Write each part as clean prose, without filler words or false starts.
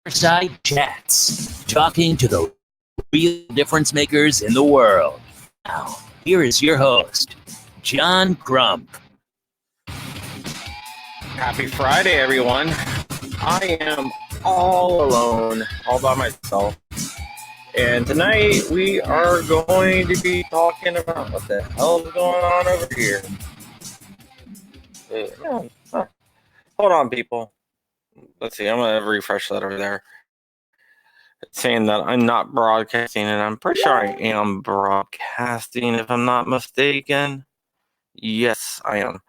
Fireside Chats, talking to the real difference makers in the world. Now, here is your host, John Crump. Happy Friday, everyone. I am all alone, all by myself. And tonight we are going to be talking about what the hell is going on over here. Hold on, people. Let's see, I'm going to refresh that over there. It's saying that I'm not broadcasting, and I'm pretty sure I am broadcasting, if I'm not mistaken. Yes, I am.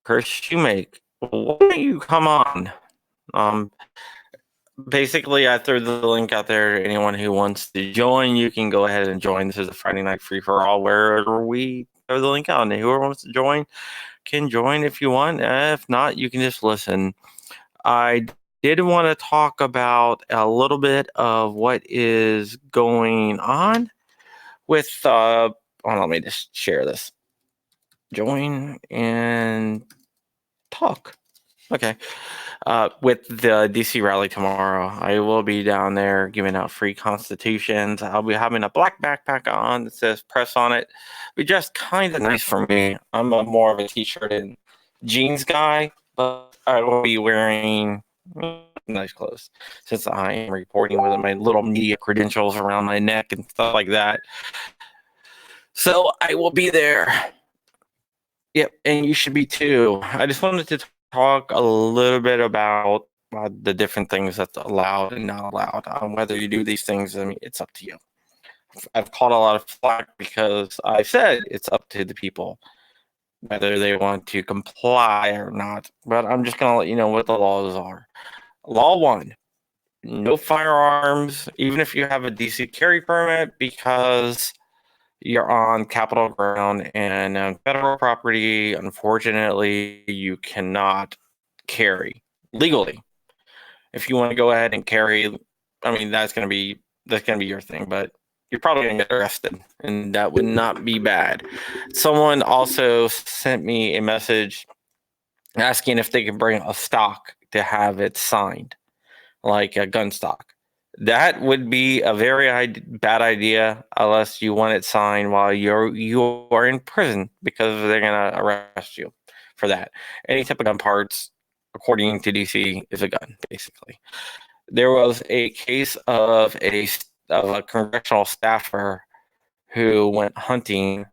Chris Shoemake, why don't you come on? Basically, I threw the link out there to anyone who wants to join. You can go ahead and join. This is a Friday night free for all where we throw the link out, and whoever wants to join can join if you want. If not, you can just listen. I did want to talk about a little bit of what is going on with. Let me just share this. Join and talk. Okay. With the DC rally tomorrow, I will be down there giving out free constitutions. I'll be having a black backpack on that says press on it. Be just kind of nice for me. I'm more of a t-shirt and jeans guy, but I will be wearing nice clothes since I am reporting with my little media credentials around my neck and stuff like that. So I will be there. Yep, and you should be too. I just wanted to talk a little bit about the different things that's allowed and not allowed. Whether you do these things, I mean, it's up to you. I've caught a lot of flack because I said it's up to the people whether they want to comply or not. But I'm just going to let you know what the laws are. Law 1, no firearms, even if you have a DC carry permit, because you're on Capitol ground and on federal property. Unfortunately, you cannot carry legally. If you want to go ahead and carry, I mean, that's gonna be your thing, but you're probably gonna get arrested, and that would not be bad. Someone also sent me a message asking if they could bring a stock to have it signed, like a gun stock. That would be a very bad idea unless you want it signed while you are in prison, because they're gonna arrest you for that. Any type of gun parts, according to DC, is a gun, basically. There was a case of a congressional staffer who went hunting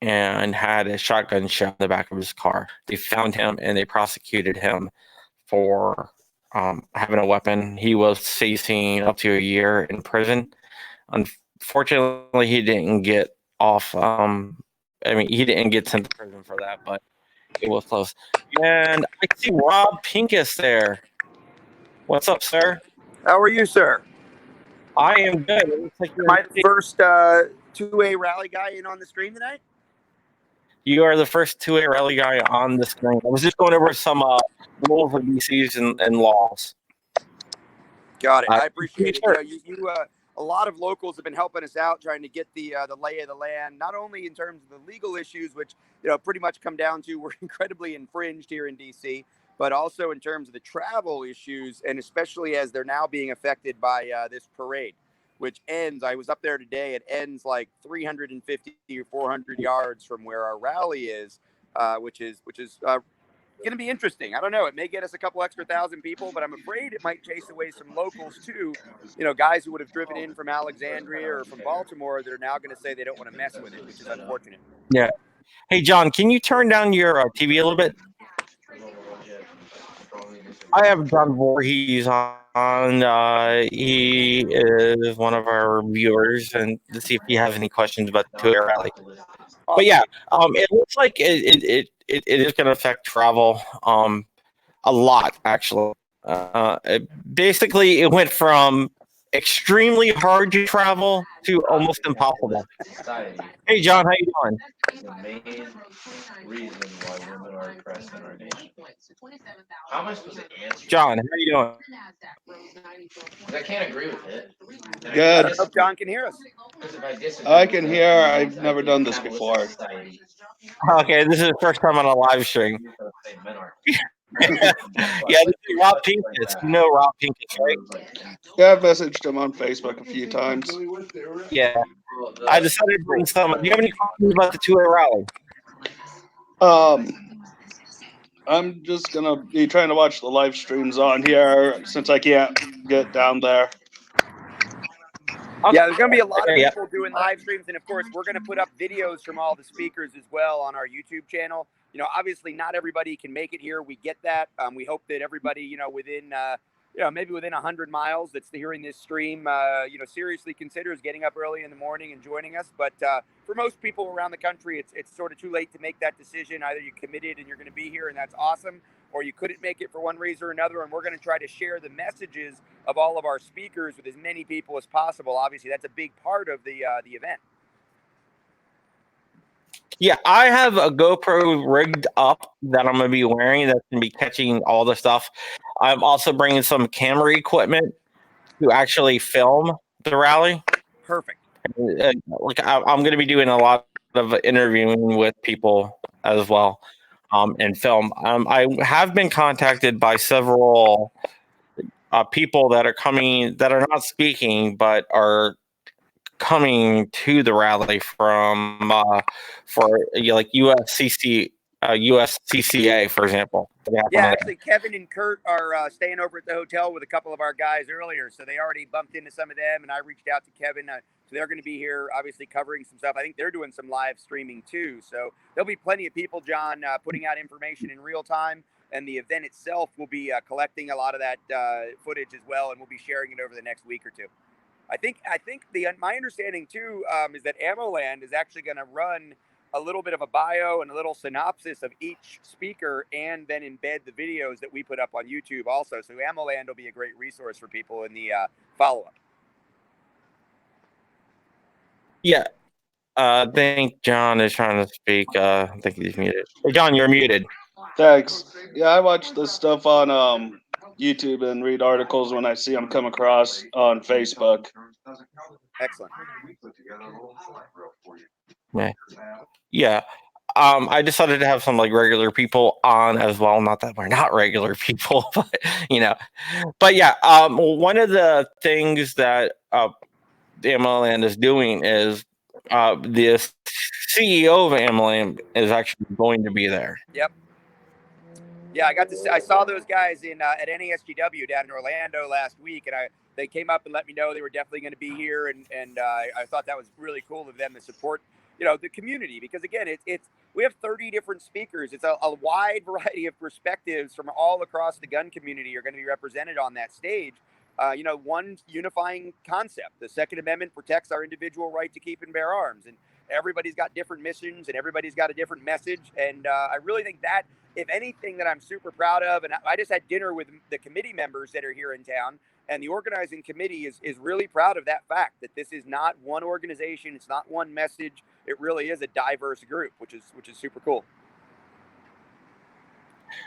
and had a shotgun shell in the back of his car. They found him and they prosecuted him for having a weapon. He was facing up to a year in prison. Unfortunately, he didn't get off. He didn't get sent to prison for that, but it was close. And I see Rob Pincus there. What's up, sir? How are you, sir? I am good. It looks like Am I the first 2A rally guy in on the stream tonight? You are the first 2A rally guy on the screen. I was just going over some rules of DCs and laws. Got it. I appreciate it. You a lot of locals have been helping us out, trying to get the lay of the land, not only in terms of the legal issues, which pretty much come down to we're incredibly infringed here in DC, but also in terms of the travel issues, and especially as they're now being affected by this parade, which ends. I was up there today. It ends like 350 or 400 yards from where our rally is, which is going to be interesting. I don't know. It may get us a couple extra thousand people, but I'm afraid it might chase away some locals too. Guys who would have driven in from Alexandria or from Baltimore that are now going to say they don't want to mess with it, which is unfortunate. Yeah. Hey, John, can you turn down your TV a little bit? I have John Voorhees on. He is one of our viewers, and to see if he has any questions about the 2A rally. But yeah, it looks like it is going to affect travel a lot, actually. Basically, it went from extremely hard to travel to almost impossible. Hey, John, how you doing? The main reason why women are oppressed in our nation. How am I supposed to answer? John, how you doing? I can't agree with it. Good. I hope John can hear us. I can hear. I've never done this before. Okay, this is the first time on a live stream. Yeah, this is Rob Pincus. You know Rob Pincus, right? Yeah, I've messaged him on Facebook a few times. Yeah. I decided to bring some. Do you have any questions about the 2A rally? I'm just gonna be trying to watch the live streams on here since I can't get down there. Yeah, there's going to be a lot of people doing live streams. And of course, we're going to put up videos from all the speakers as well on our YouTube channel. You know, obviously not everybody can make it here. We get that. We hope that everybody, you know, within, maybe within 100 miles that's hearing this stream, seriously considers getting up early in the morning and joining us. But for most people around the country, it's sort of too late to make that decision. Either you committed and you're going to be here and that's awesome, or you couldn't make it for one reason or another. And we're going to try to share the messages of all of our speakers with as many people as possible. Obviously, that's a big part of the event. Yeah, I have a GoPro rigged up that I'm going to be wearing that's going to be catching all the stuff. I'm also bringing some camera equipment to actually film the rally. Perfect. I'm going to be doing a lot of interviewing with people as well, and film. I have been contacted by several people that are coming that are not speaking but are coming to the rally from like USCCA, for example. Yeah, actually, Kevin and Kurt are staying over at the hotel with a couple of our guys earlier, so they already bumped into some of them, and I reached out to Kevin. So they're going to be here, obviously, covering some stuff. I think they're doing some live streaming, too. So there'll be plenty of people, John, putting out information in real time, and the event itself will be collecting a lot of that footage as well, and we'll be sharing it over the next week or two. I think my understanding, too, is that AmmoLand is actually going to run a little bit of a bio and a little synopsis of each speaker and then embed the videos that we put up on YouTube also. So AmmoLand will be a great resource for people in the follow-up. Yeah. I think John is trying to speak. I think he's muted. Hey, John, you're muted. Thanks. Yeah, I watch this stuff on YouTube and read articles when I see them come across on Facebook. Excellent. Yeah. I decided to have some like regular people on as well. Not that we're not regular people, but But yeah, one of the things that the AmmoLand is doing is the CEO of AmmoLand is actually going to be there. Yep. Yeah, I saw those guys at NASGW down in Orlando last week, and they came up and let me know they were definitely going to be here, and I thought that was really cool of them to support the community, because again, we have 30 different speakers. It's a wide variety of perspectives from all across the gun community are going to be represented on that stage. One unifying concept: the Second Amendment protects our individual right to keep and bear arms, and everybody's got different missions and everybody's got a different message. And I really think that, if anything, that I'm super proud of, and I just had dinner with the committee members that are here in town, and the organizing committee is really proud of that fact, that this is not one organization, it's not one message. It really is a diverse group, which is super cool.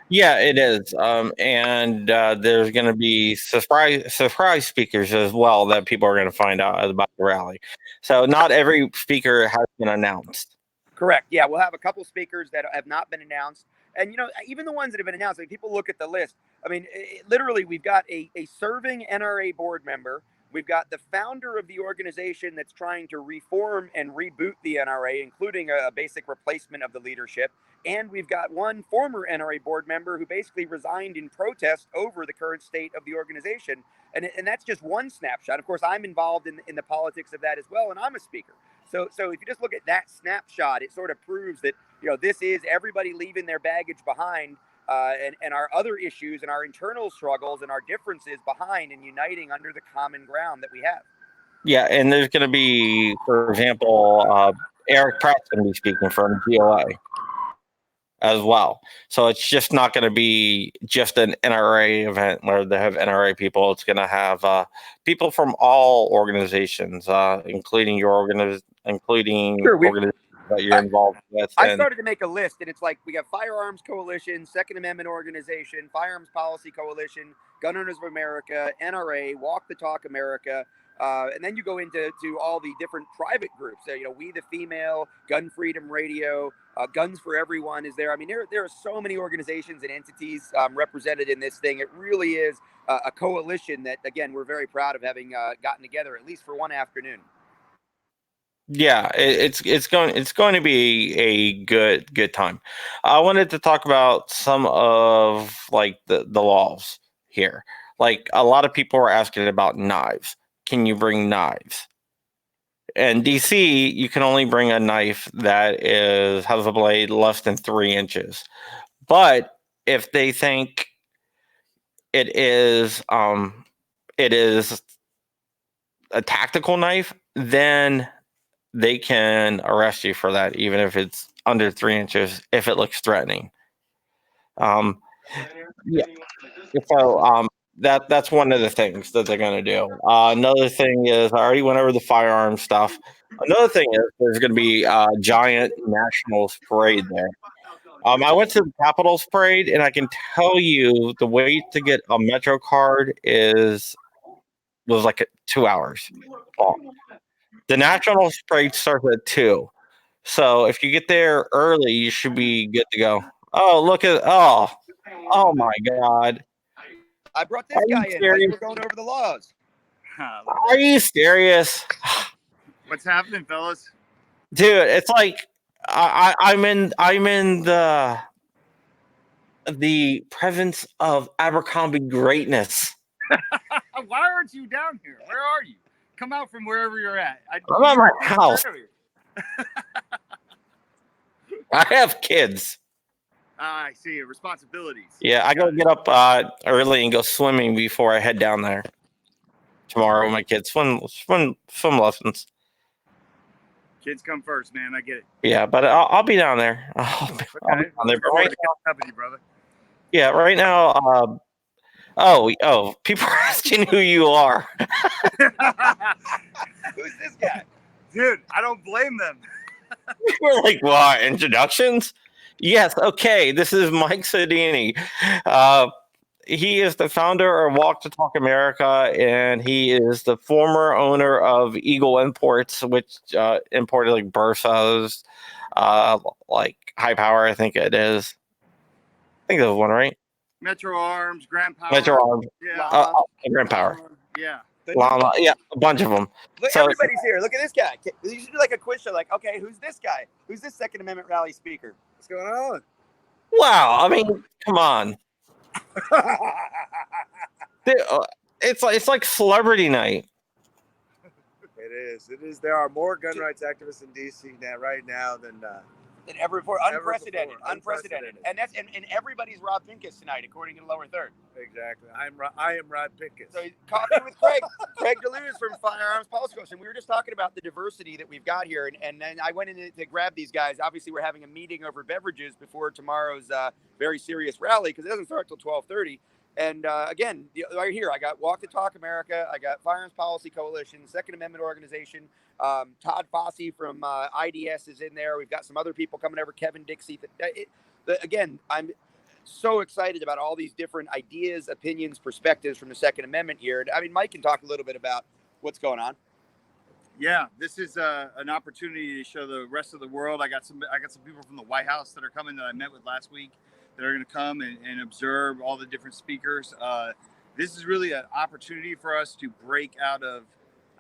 Yeah, it is. And there's going to be surprise speakers as well that people are going to find out about the rally. So not every speaker has been announced. Correct. Yeah, we'll have a couple speakers that have not been announced. And, even the ones that have been announced, people look at the list. Literally, we've got a serving NRA board member. We've got the founder of the organization that's trying to reform and reboot the NRA, including a basic replacement of the leadership. And we've got one former NRA board member who basically resigned in protest over the current state of the organization. And that's just one snapshot. Of course, I'm involved in the politics of that as well, and I'm a speaker. So if you just look at that snapshot, it sort of proves that, this is everybody leaving their baggage behind, and our other issues and our internal struggles and our differences behind, and uniting under the common ground that we have. Yeah, and there's going to be, for example, Eric Pratt's going to be speaking from GOA as well. So it's just not going to be just an NRA event where they have NRA people. It's going to have people from all organizations, including your organizations that you're involved with. I started to make a list, and it's like we got Firearms Coalition, Second Amendment Organization, Firearms Policy Coalition, Gun Owners of America, NRA, Walk the Talk America, And then you go into all the different private groups. So, We the Female, Gun Freedom Radio, Guns for Everyone is there. I mean, there are so many organizations and entities represented in this thing. It really is a coalition that, again, we're very proud of having gotten together, at least for one afternoon. Yeah, it's going to be a good time. I wanted to talk about some of like the laws here. Like a lot of people are asking about knives. Can you bring knives? In DC, you can only bring a knife that has a blade less than 3 inches. But if they think it is a tactical knife, then they can arrest you for that, even if it's under 3 inches, if it looks threatening. Yeah. So that's one of the things that they're going to do. Another thing is, I already went over the firearm stuff. Another thing is, there's going to be a giant Nationals parade there. I went to the Capitals parade, and I can tell you the wait to get a Metro card was like 2 hours long. The Nationals parade starts at 2. So if you get there early, you should be good to go. Oh, oh my God. I brought this guy in. We're going over the laws. Are you serious? What's happening, fellas? Dude, it's like I'm in the presence of Abercrombie greatness. Why aren't you down here? Where are you? Come out from wherever you're at. I'm at my house. I have kids. I see. Responsibilities. Yeah, I gotta get up early and go swimming before I head down there tomorrow with my kids. Swim lessons. Kids come first, man. I get it. Yeah, but I'll be down there. I'll be down there. Right now, brother. Yeah, right now. People are asking who you are. Who's this guy? Dude, I don't blame them. We're like, what? Introductions? Yes, okay. This is Mike Sodini. He is the founder of Walk to Talk America, and he is the former owner of Eagle Imports, which imported like Bursas, like High Power, I think it is. I think there's one, right? Metro Arms, Grand Power. Metro Arms. Yeah. Grand Power. Yeah. Llama. Yeah, a bunch of them. Look, everybody's here. Look at this guy. You should do like a quiz show. Like, okay, who's this guy? Who's this Second Amendment rally speaker? What's going on? Wow. I mean, come on. It's like celebrity night. It is. There are more gun rights activists in DC right now than ever before. Unprecedented. And everybody's Rob Pincus tonight, according to the lower third. Exactly. I am Rob Pincus. So coffee with Craig. Craig DeLuz from Firearms Policy Coalition. We were just talking about the diversity that we've got here, and then I went in to grab these guys. Obviously, we're having a meeting over beverages before tomorrow's very serious rally because it doesn't start till 12:30. And again, right here, I got Walk to Talk America. I got Firearms Policy Coalition, Second Amendment Organization. Todd Fossey from IDS is in there. We've got some other people coming over, Kevin Dixie. Again, I'm so excited about all these different ideas, opinions, perspectives from the Second Amendment here. I mean, Mike can talk a little bit about what's going on. Yeah, this is an opportunity to show the rest of the world. I got some people from the White House that are coming that I met with last week that are going to come and observe all the different speakers. This is really an opportunity for us to break out of,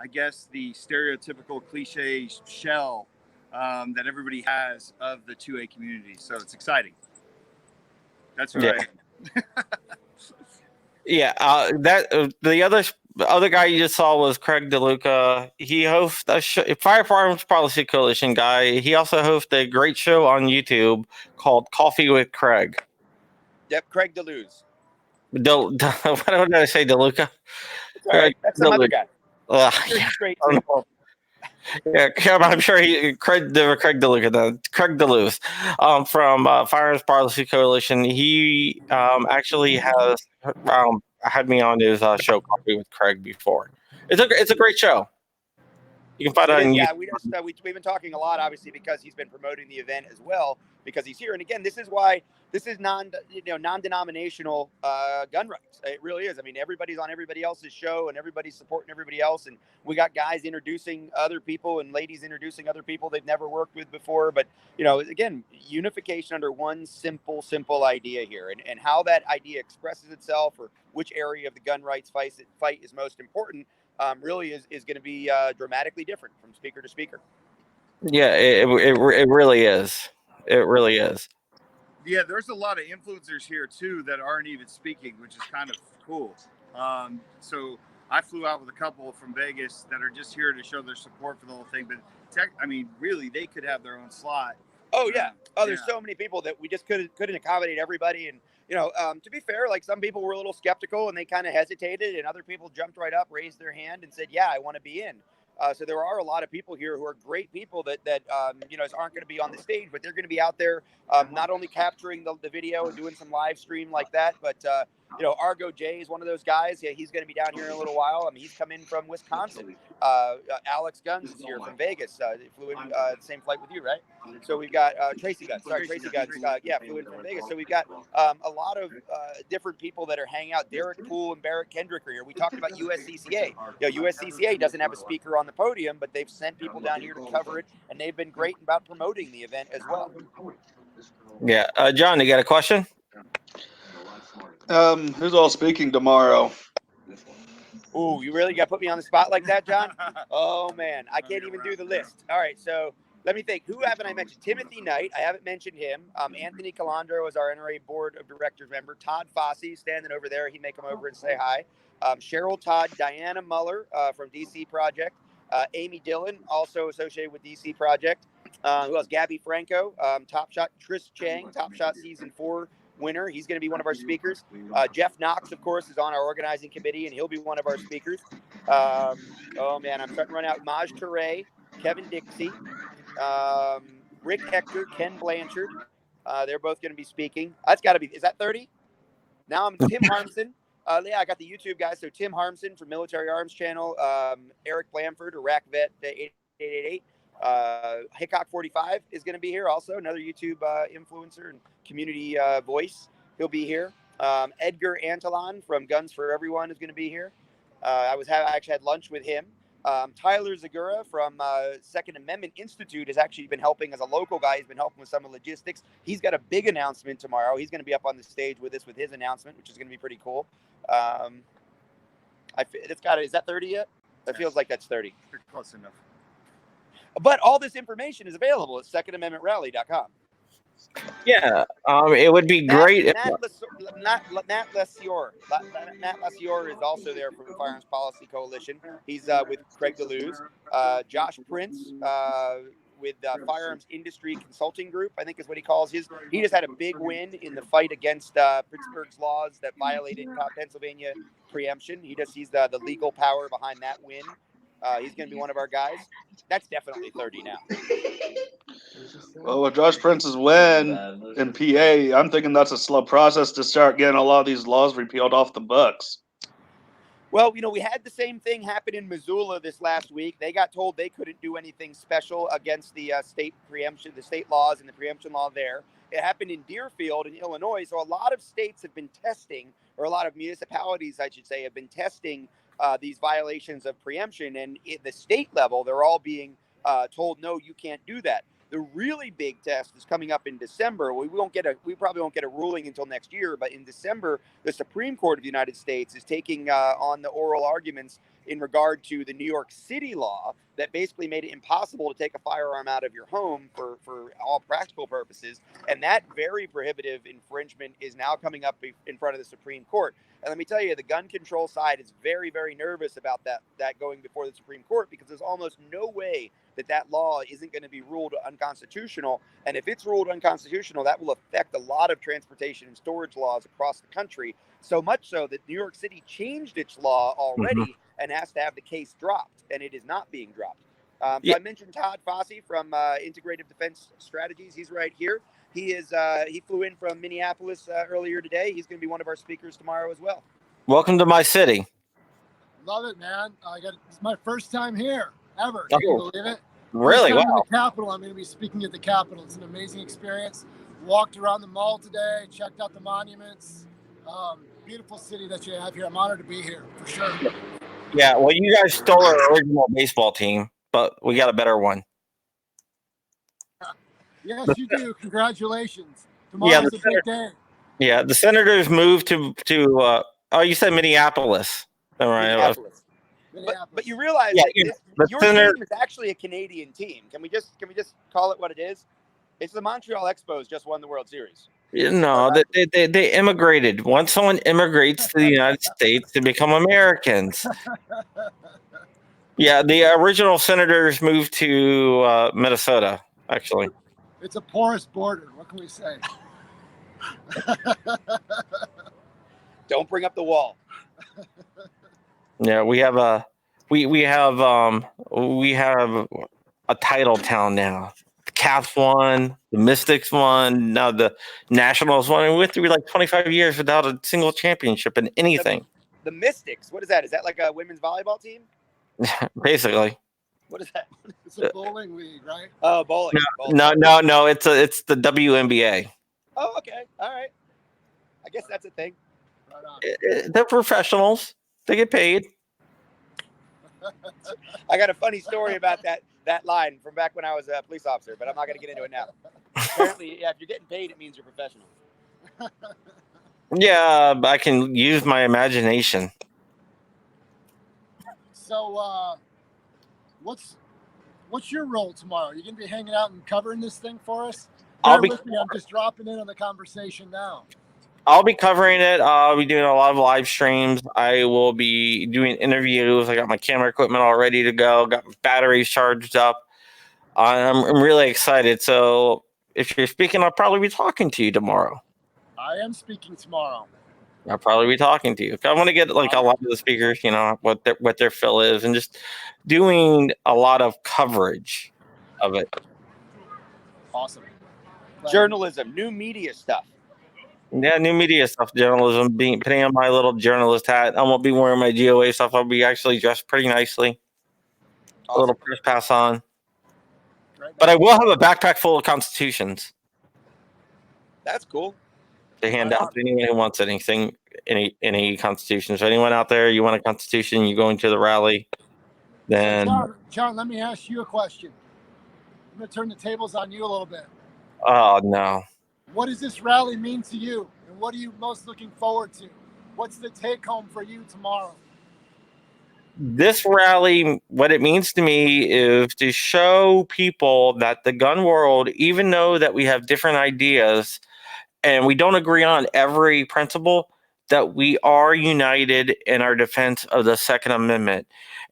I guess, the stereotypical cliche shell that everybody has of the 2A community. So it's exciting. That's right. Yeah. The other guy you just saw was Craig DeLuca. He hosts a Firearms Policy Coalition guy. He also hosts a great show on YouTube called Coffee with Craig. Yep, Craig DeLuz. Why did I say DeLuca? Right. That's some other guy. Yeah. Yeah, I'm sure Craig DeLuca, Craig DeLuz, from Firearms Policy Coalition. He actually has had me on his show Coffee with Craig before. It's a great show. You can find out on Yeah, YouTube. we've been talking a lot, obviously, because he's been promoting the event as well, because he's here. And again, this is why this is non-denominational gun rights. It really is. I mean, everybody's on everybody else's show, and everybody's supporting everybody else. And we got guys introducing other people and ladies introducing other people they've never worked with before. But again, unification under one simple idea here, and how that idea expresses itself, or which area of the gun rights fight is most important. Really is going to be dramatically different from speaker to speaker. Yeah, it really is. It really is. Yeah, there's a lot of influencers here too that aren't even speaking, which is kind of cool. So I flew out with a couple from Vegas that are just here to show their support for the whole thing. But really, they could have their own slot. Oh yeah. There's so many people that we just couldn't accommodate everybody. And to be fair, like, some people were a little skeptical and they kind of hesitated, and other people jumped right up, raised their hand, and said, "Yeah, I want to be in." So there are a lot of people here who are great people that aren't going to be on the stage, but they're going to be out there not only capturing the video and doing some live stream like that, but Argo J is one of those guys. Yeah, he's going to be down here in a little while. I mean, he's come in from Wisconsin. Alex Guns is here from Vegas. He flew in the same flight with you, right? So we've got Tracy Guns. Tracy Guns. Flew in from Vegas. So we've got a lot of different people that are hanging out. Derek Poole and Barrett Kendrick are here. We talked about USCCA. USCCA doesn't have a speaker on the podium, but they've sent people down here to cover it, and they've been great about promoting the event as well. Yeah, John, you got a question? Who's all speaking tomorrow? Ooh, you really got to put me on the spot like that, John? Oh, man. I can't even do the list. All right, so let me think. Who haven't I mentioned? Timothy Knight. I haven't mentioned him. Anthony Calandro is our NRA Board of Directors member. Todd Fossey standing over there. He may come over and say hi. Cheryl Todd, Diana Muller from DC Project. Amy Dillon, also associated with DC Project. Who else? Gabby Franco, Top Shot. Tris Chang, Top Shot Season 4 winner. He's going to be one of our speakers. Jeff Knox, of course, is on our organizing committee, and he'll be one of our speakers. Oh, man, I'm starting to run out. Maj Toure, Kevin Dixie, Rick Hector, Ken Blanchard. They're both going to be speaking. That's got to be – is that 30? Now I'm Tim Harmson. I got the YouTube guys. So Tim Harmson from Military Arms Channel, Eric Blanford, Iraq Vet 8888. Hickok 45 is going to be here also, another YouTube influencer and community voice. He'll be here. Edgar Antolon from Guns for Everyone is going to be here. I actually had lunch with him. Tyler Zagura from Second Amendment Institute has actually been helping as a local guy. He's been helping with some of the logistics. He's got a big announcement tomorrow. He's going to be up on the stage with us with his announcement, which is going to be pretty cool. Is that 30 yet? That feels like that's 30. Close enough. But all this information is available at secondamendmentrally.com. Yeah, it would be great. Nat Lessior is also there from the Firearms Policy Coalition. He's with Craig DeLuz. Josh Prince with Firearms Industry Consulting Group, I think is what he calls his. He just had a big win in the fight against Pittsburgh's laws that violated Pennsylvania preemption. He's the legal power behind that win. He's going to be one of our guys. That's definitely 30 now. Well, with Josh Prince's win in PA, I'm thinking that's a slow process to start getting a lot of these laws repealed off the books. Well, we had the same thing happen in Missoula this last week. They got told they couldn't do anything special against the state preemption, the state laws and the preemption law there. It happened in Deerfield in Illinois. So a lot of states have been testing, or a lot of municipalities, I should say, have been testing these violations of preemption, and at the state level, they're all being told, no, you can't do that. The really big test is coming up in December. We probably won't get a ruling until next year, but in December, the Supreme Court of the United States is taking on the oral arguments in regard to the New York City law that basically made it impossible to take a firearm out of your home for all practical purposes. And that very prohibitive infringement is now coming up in front of the Supreme Court. And let me tell you, the gun control side is very, very nervous about that going before the Supreme Court, because there's almost no way that law isn't going to be ruled unconstitutional. And if it's ruled unconstitutional, that will affect a lot of transportation and storage laws across the country. So much so that New York City changed its law already and has to have the case dropped, and it is not being dropped. So I mentioned Todd Fossey from Integrative Defense Strategies. He's right here. He flew in from Minneapolis earlier today. He's going to be one of our speakers tomorrow as well. Welcome to my city. Love it, man. It's my first time here. ever. Can you Oh, believe it? really? First time in Wow. the Capitol. I'm going to be speaking at the Capitol. It's an amazing experience. Walked around the mall today, checked out the monuments. Beautiful city that you have here. I'm honored to be here for sure. Yeah, well, you guys stole our original baseball team, but we got a better one. Yes, you do. Congratulations. Yeah, Tomorrow's a big day. Yeah, the Senators moved to oh, you said Minneapolis. All right. Minneapolis. Minneapolis. But you realize Yeah, that you know, this, the your Senator- team is actually a Canadian team. Can we just call it what it is? It's the Montreal Expos just won the World Series. No, they immigrated. Once someone immigrates to the United States, they become Americans. Yeah, the original Senators moved to Minnesota, actually. It's a porous border. What can we say? Don't bring up the wall. Yeah, we have a we have a title town now. The Caps won, the Mystics won, now the Nationals won. And we went through like 25 years without a single championship in anything. The Mystics. What is that? Is that like a women's volleyball team? Basically. What is that? It's a bowling league, right? Oh, bowling. No. It's the WNBA. Oh, okay. All right. I guess that's a thing. Right on. They're professionals. They get paid. I got a funny story about that line from back when I was a police officer, but I'm not going to get into it now. Apparently, yeah, if you're getting paid, it means you're professional. Yeah, I can use my imagination. So, what's your role tomorrow? You gonna be hanging out and covering this thing for us? I'll Bear be with me. I'm just dropping in on the conversation now. I'll be covering it. I'll be doing a lot of live streams. I will be doing interviews. I got my camera equipment all ready to go. Got my batteries charged up. I'm really excited. So if you're speaking, I'll probably be talking to you tomorrow. I am speaking tomorrow. I'll probably be talking to you. I want to get like a lot of the speakers, what their fill is, and just doing a lot of coverage of it. Awesome. Journalism, new media stuff. Yeah, new media stuff, journalism, putting on my little journalist hat. I won't be wearing my GOA stuff. I'll be actually dressed pretty nicely. Awesome. A little press pass on. Right But I will have a backpack full of constitutions That's cool. to hand out to anyone who wants anything, any constitutions. So anyone out there, you want a constitution, you go into the rally, then John, let me ask you a question. I'm going to turn the tables on you a little bit. oh no. What does this rally mean to you? And what are you most looking forward to? What's the take home for you tomorrow? This rally, what it means to me is to show people that the gun world, even though that we have different ideas and we don't agree on every principle, that we are united in our defense of the Second Amendment.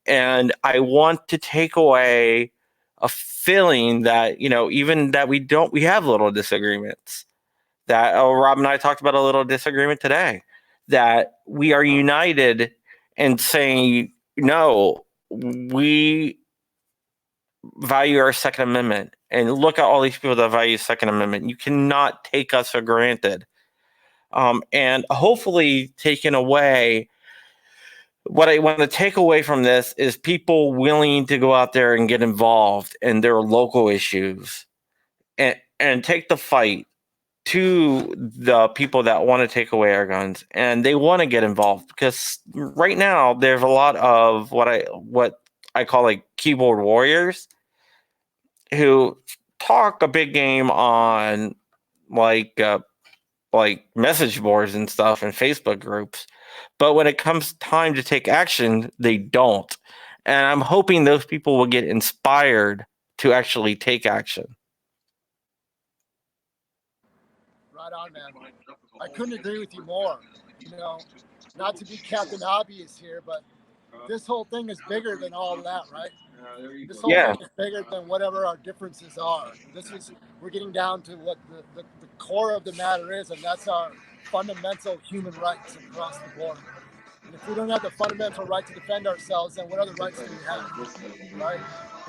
And I want to take away a feeling that, even that we have little disagreements. That Rob and I talked about a little disagreement today, that we are united in saying, no, we value our Second Amendment. And look at all these people that value Second Amendment. You cannot take us for granted. And hopefully taking away, what I want to take away from this is people willing to go out there and get involved in their local issues and take the fight to the people that want to take away our guns, and they want to get involved, because right now there's a lot of what I call like keyboard warriors who talk a big game on like message boards and stuff and Facebook groups, but when it comes time to take action, they don't. And I'm hoping those people will get inspired to actually take action. Right on, man. I couldn't agree with you more. Not to be Captain Obvious here, but this whole thing is bigger than all that, right? This whole thing is bigger than whatever our differences are. We're getting down to what the core of the matter is, and that's our fundamental human rights across the board. And if we don't have the fundamental right to defend ourselves, then what other rights do we have, right?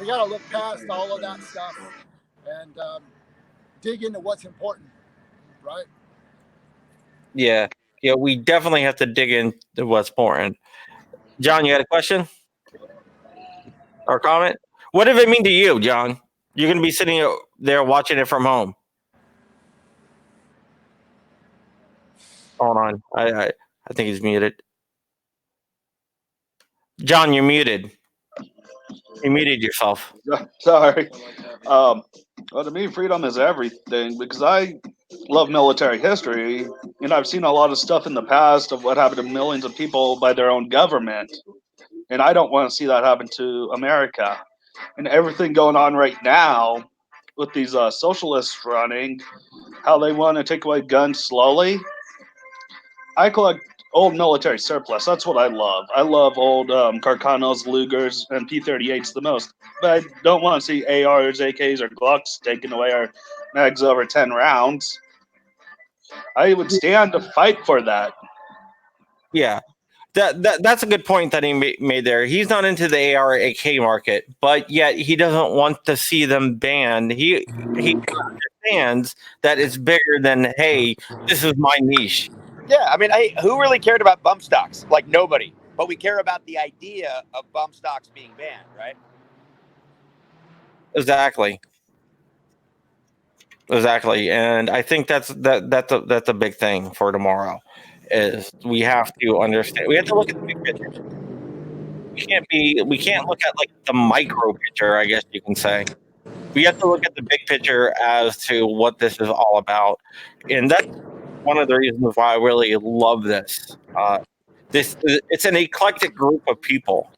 We got to look past all of that stuff and dig into what's important, right? Yeah, we definitely have to dig into what's important. John, you had a question or comment? What did it mean to you, John? You're going to be sitting there watching it from home. Hold on. I think he's muted. John, you're muted. You muted yourself. Sorry. Well, to me, freedom is everything because I love military history. And I've seen a lot of stuff in the past of what happened to millions of people by their own government. And I don't want to see that happen to America. And everything going on right now with these socialists running, how they want to take away guns slowly. I collect old military surplus. That's what I love. I love old Carcanos, Lugers, and P-38s the most. But I don't want to see ARs, AKs, or Glocks taking away our mags over 10 rounds. I would stand to fight for that. Yeah. That's a good point that he made there. He's not into the AR AK market, but yet he doesn't want to see them banned. He understands that it's bigger than, hey, this is my niche. Yeah, I mean, who really cared about bump stocks? Like nobody. But we care about the idea of bump stocks being banned, right? Exactly. And I think that's a big thing for tomorrow. Is we have to understand. We have to look at the big picture. We can't look at like the micro picture, I guess you can say. We have to look at the big picture as to what this is all about, and that's one of the reasons why I really love this. It's an eclectic group of people.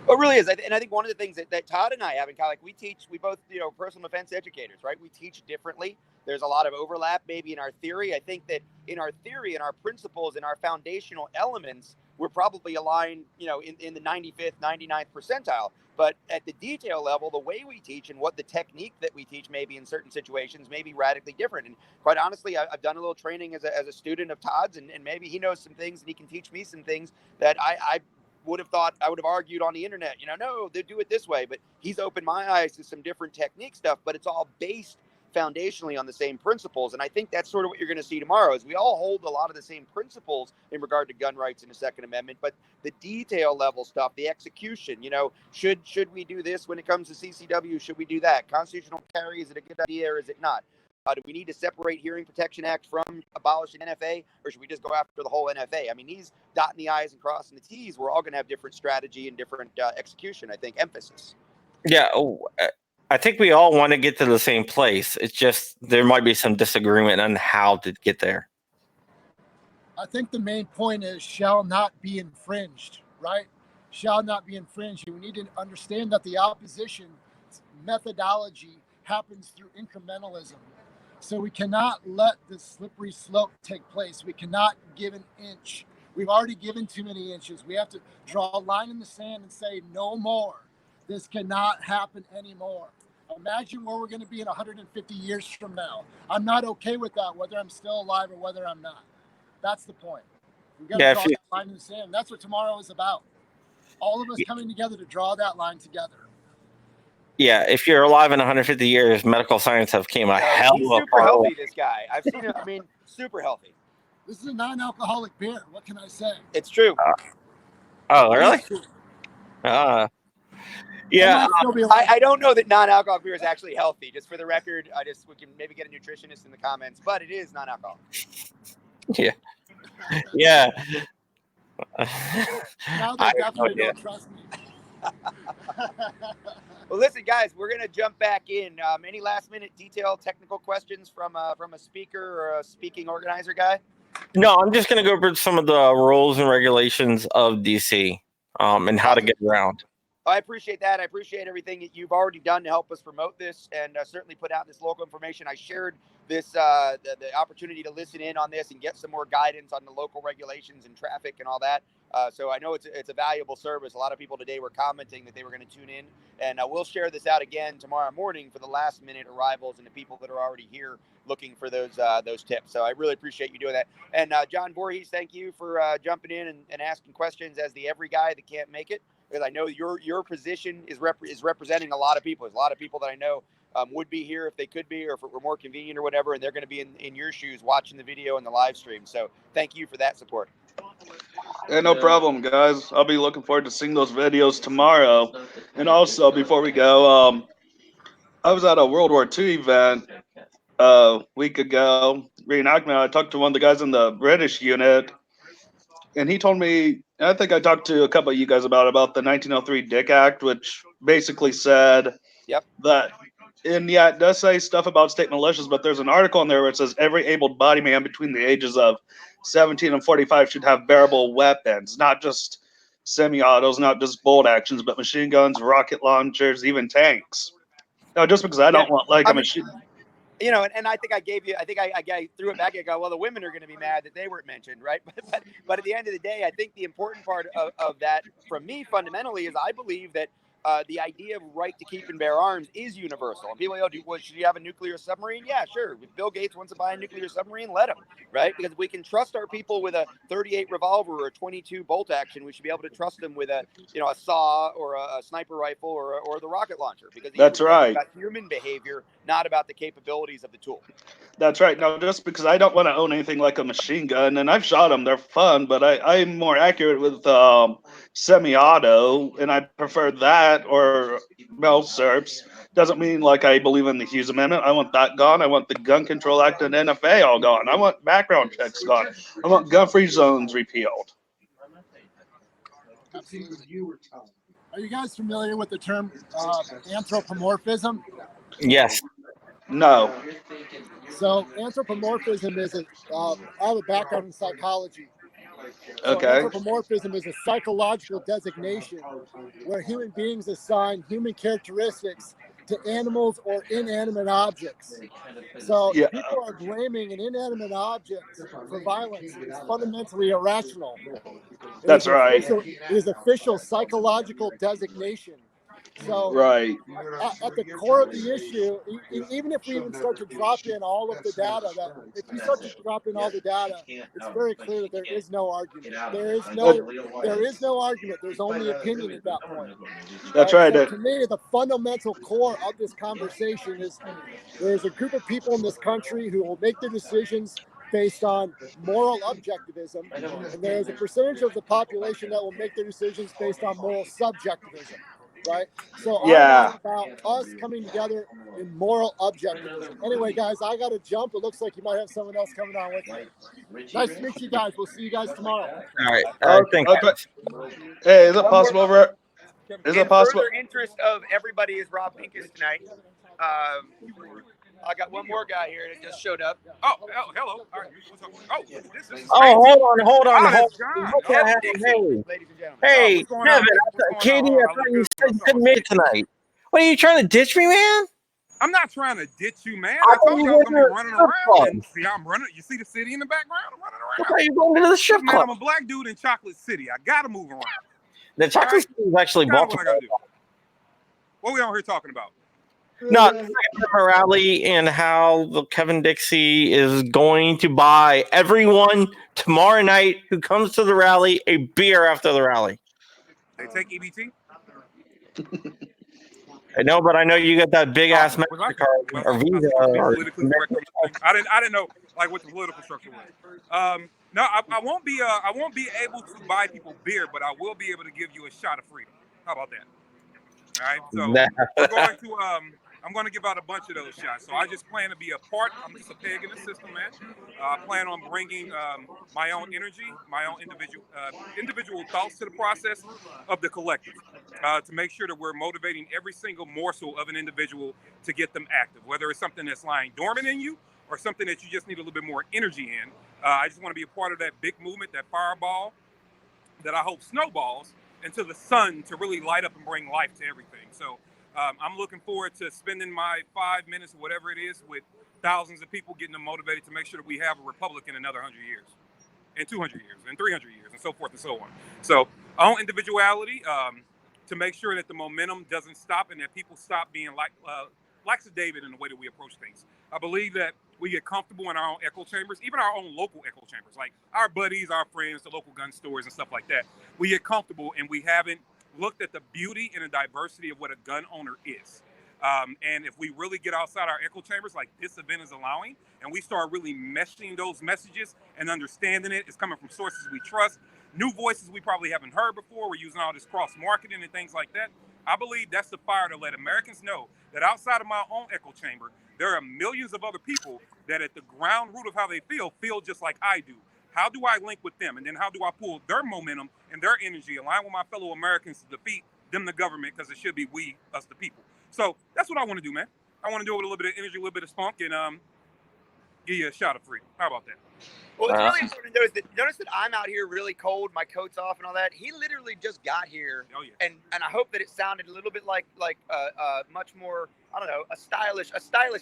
It really is. And I think one of the things that Todd and I have in common, like we both, personal defense educators, right? We teach differently. There's a lot of overlap maybe in our theory. I think that in our theory and our principles and our foundational elements, we're probably aligned, in the 95th, 99th percentile. But at the detail level, the way we teach and what the technique that we teach maybe in certain situations may be radically different. And quite honestly, I've done a little training as a student of Todd's, and maybe he knows some things and he can teach me some things that I would have thought, I would have argued on the internet, no, they do it this way. But he's opened my eyes to some different technique stuff, but it's all based foundationally on the same principles. And I think that's sort of what you're going to see tomorrow is we all hold a lot of the same principles in regard to gun rights and the Second Amendment, but the detail level stuff, the execution, should we do this when it comes to CCW? Should we do that? Constitutional carry, is it a good idea or is it not? Do we need to separate Hearing Protection Act from abolishing NFA, or should we just go after the whole NFA? I mean, these dotting the I's and crossing the T's, we're all going to have different strategy and different execution, I think, emphasis. Yeah, I think we all want to get to the same place. It's just there might be some disagreement on how to get there. I think the main point is shall not be infringed, right? Shall not be infringed. We need to understand that the opposition methodology happens through incrementalism. So we cannot let the slippery slope take place. We cannot give an inch. We've already given too many inches. We have to draw a line in the sand and say no more. This cannot happen anymore. Imagine where we're going to be in 150 years from now. I'm not okay with that, whether I'm still alive or whether I'm not. That's the point. We've got to draw that line in the sand. That's what tomorrow is about. All of us coming together to draw that line together. Yeah, if you're alive in 150 years, medical science have came a hell of a super healthy, this guy. I've seen him. I mean, super healthy. This is a non-alcoholic beer. What can I say? It's true. Oh, really? Yeah. I don't know that non-alcoholic beer is actually healthy. Just for the record, we can maybe get a nutritionist in the comments, but it is non-alcoholic. Yeah. Yeah. Now they definitely don't trust me. Well, listen, guys, we're going to jump back in. Any last-minute detailed technical questions from a speaker or a speaking organizer guy? No, I'm just going to go over some of the rules and regulations of DC and how to get around. I appreciate that. I appreciate everything that you've already done to help us promote this and certainly put out this local information. I shared this the opportunity to listen in on this and get some more guidance on the local regulations and traffic and all that. So I know it's a valuable service. A lot of people today were commenting that they were going to tune in, and we'll share this out again tomorrow morning for the last minute arrivals and the people that are already here looking for those tips. So I really appreciate you doing that. And John Voorhees, thank you for jumping in and asking questions as the every guy that can't make it. Because I know your position is representing a lot of people. There's a lot of people that I know would be here if they could be, or if it were more convenient or whatever, and they're going to be in your shoes watching the video and the live stream. So thank you for that support. Yeah, no problem, guys. I'll be looking forward to seeing those videos tomorrow. And also, before we go, I was at a World War II event a week ago, reenactment. I talked to one of the guys in the British unit, and he told me, and I think I talked to a couple of you guys about the 1903 Dick Act, which basically said Yep. that, and yeah, it does say stuff about state militias, but there's an article in there where it says every able-bodied man between the ages of 17 and 45 should have bearable weapons, not just semi-autos, not just bolt actions, but machine guns, rocket launchers, even tanks. Now, just because I don't want like a machine. You know, and I think I gave you, I think I threw it back and go, well, the women are going to be mad that they weren't mentioned, right? But at the end of the day, I think the important part of that from me fundamentally is I believe that the idea of right to keep and bear arms is universal. And people go, should you have a nuclear submarine? Yeah, sure. If Bill Gates wants to buy a nuclear submarine, let him, right? Because if we can trust our people with a 38 revolver or a 22 bolt action, we should be able to trust them with a saw or a sniper rifle or the rocket launcher. Because that's right. About human behavior, not about the capabilities of the tool. That's right. Now, just because I don't want to own anything like a machine gun, and I've shot them, they're fun, but I'm more accurate with semi-auto, and I prefer that or Melserps. Doesn't mean like I believe in the Hughes Amendment. I want that gone. I want the Gun Control Act and NFA all gone. I want background checks gone. I want gun-free zones repealed. Are you guys familiar with the term anthropomorphism? Yes. No. So anthropomorphism is I have a background in psychology. So Okay. Anthropomorphism is a psychological designation where human beings assign human characteristics to animals or inanimate objects. So people are blaming an inanimate object for violence is fundamentally irrational. That's right. It is official psychological designation. So right. At the core of the issue, even if we even start to drop in all of the data, if you start to drop in all the data, it's very clear that there is no argument. There is no argument. There's only opinion at that point. That's right. So to me, the fundamental core of this conversation is there's a group of people in this country who will make their decisions based on moral objectivism, and there's a percentage of the population that will make their decisions based on moral subjectivism. Right. So I'm about us coming together in moral objectivism. Anyway, guys, I got to jump. It looks like you might have someone else coming on with me. Nice to meet you guys. We'll see you guys tomorrow. All right. Thank you. Hey, is it possible over? Is it possible? Further interest of everybody is Rob Pincus tonight. I got one more guy here that just showed up. Oh, hello. All right. This is Hold on. Hey, Hey, Kevin, Katie, I thought you said you couldn't make it tonight. What, are you trying to ditch me, man? I'm not trying to ditch you, man. I told you I was going to be running around. And see how I'm running? You see the city in the background? I'm running around. Okay, you're going to the strip club. I'm a black dude in Chocolate City. I got to move around. The Chocolate City is actually Baltimore. What are we on here talking about? No, the rally and how Kevin Dixie is going to buy everyone tomorrow night who comes to the rally a beer after the rally. They take EBT? I know, but I know you got that big ass MasterCard or Visa. I didn't know like what the political structure was. No, I won't be able to buy people beer, but I will be able to give you a shot of freedom. How about that? All right, so I'm going to give out a bunch of those shots. So I just plan to be a part. I'm just a peg in the system, man. I plan on bringing my own energy, my own individual thoughts to the process of the collective to make sure that we're motivating every single morsel of an individual to get them active, whether it's something that's lying dormant in you or something that you just need a little bit more energy in. I just want to be a part of that big movement, that fireball that I hope snowballs into the sun to really light up and bring life to everything. So I'm looking forward to spending my 5 minutes or whatever it is with thousands of people, getting them motivated to make sure that we have a republic in another 100 years, and 200 years, and 300 years, and so forth and so on. So our own individuality to make sure that the momentum doesn't stop and that people stop being like David in the way that we approach things. I believe that we get comfortable in our own echo chambers, even our own local echo chambers, like our buddies, our friends, the local gun stores and stuff like that. We get comfortable and we haven't looked at the beauty and the diversity of what a gun owner is. And if we really get outside our echo chambers like this event is allowing, and we start really meshing those messages and understanding it's coming from sources we trust, new voices we probably haven't heard before, we're using all this cross-marketing and things like that, I believe that's the fire to let Americans know that outside of my own echo chamber, there are millions of other people that at the ground root of how they feel just like I do. How do I link with them? And then how do I pull their momentum and their energy, align with my fellow Americans to defeat them, the government, because it should be we, us, the people. So that's what I want to do, man. I want to do it with a little bit of energy, a little bit of spunk, and give you a shot of freedom. How about that? Well, it's really important to notice that I'm out here really cold, my coat's off and all that. He literally just got here, and I hope that it sounded a little bit like much more, I don't know, a stylish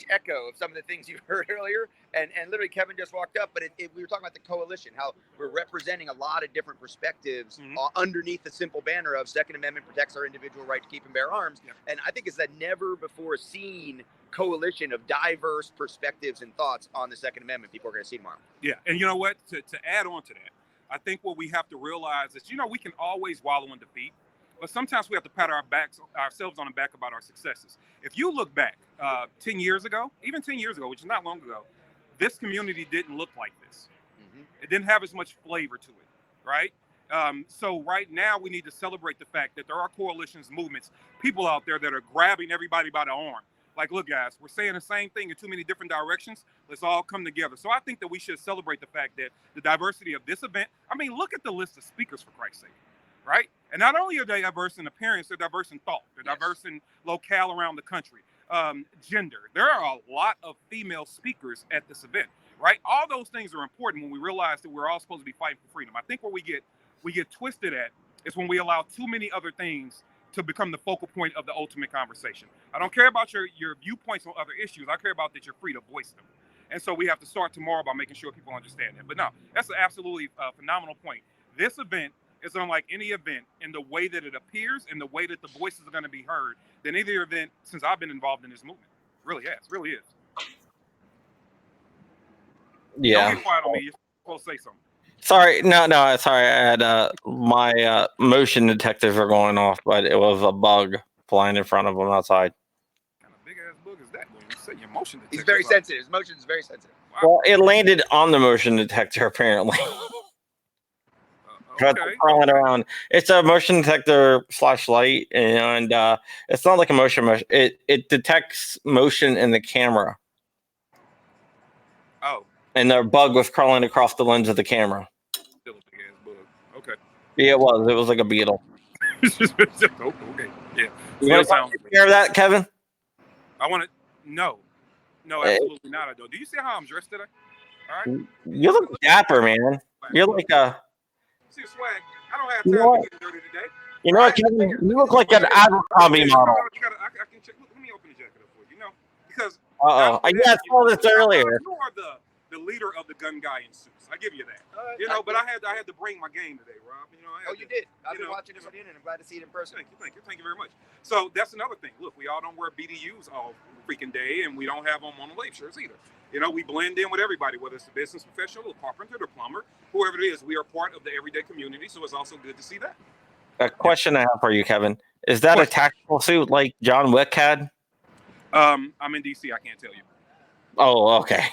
echo of some of the things you heard earlier. And literally Kevin just walked up, but we were talking about the coalition, how we're representing a lot of different perspectives underneath the simple banner of Second Amendment protects our individual right to keep and bear arms. Yeah. And I think it's a never before seen coalition of diverse perspectives and thoughts on the Second Amendment people are going to see tomorrow. Yeah, and you know what? To add on to that, I think what we have to realize is, we can always wallow in defeat, but sometimes we have to pat ourselves on the back about our successes. If you look back 10 years ago, even 10 years ago, which is not long ago, this community didn't look like this. Mm-hmm. It didn't have as much flavor to it, right? So right now we need to celebrate the fact that there are coalitions, movements, people out there that are grabbing everybody by the arm. Like, look, guys, we're saying the same thing in too many different directions. Let's all come together. So I think that we should celebrate the fact that the diversity of this event, look at the list of speakers, for Christ's sake, right? And not only are they diverse in appearance, they're diverse in thought. They're diverse in locale around the country, gender. There are a lot of female speakers at this event, right? All those things are important when we realize that we're all supposed to be fighting for freedom. I think where we get twisted at is when we allow too many other things to become the focal point of the ultimate conversation. I don't care about your viewpoints on other issues. I care about that you're free to voice them. And so we have to start tomorrow by making sure people understand that. But no, that's an absolutely phenomenal point. This event is unlike any event in the way that it appears and the way that the voices are going to be heard than any event since I've been involved in this movement. Really is. Yeah. Don't get quiet on me. You're supposed to say something. Sorry, no, sorry. I had my motion detectors were going off, but it was a bug flying in front of them outside. What kind of big ass bug is that? When you say your motion detector, he's very sensitive. His motion is very sensitive. Wow. Well, it landed on the motion detector apparently. Okay. Crawling around. It's a motion detector flashlight, and it's not like a motion. It detects motion in the camera. Oh. And the bug was crawling across the lens of the camera. Still a big ass bug. Okay. Yeah, it was like a beetle. Okay. Yeah. You want to take care of that, Kevin? I want to. No, absolutely not. I don't. Do you see how I'm dressed today? All right. You look dapper, man. You're like a. See swag. I don't have time to get dirty today. You know what, Kevin? You look like an Abercrombie model. I can check. Let me open the jacket up for you. Because. I saw this earlier. You are the leader of the gun guy in suits. I give you that. But I had to bring my game today, Rob. You did. I've been watching it and I'm glad to see it in person. Thank you very much. So that's another thing. Look, we all don't wear BDUs all freaking day, and we don't have them on the late shirts either. We blend in with everybody, whether it's a business professional, the carpenter, the plumber, whoever it is. We are part of the everyday community, so it's also good to see that. A question I have for you, Kevin. Is that a tactical suit like John Wick had? I'm in DC. I can't tell you. Oh, okay.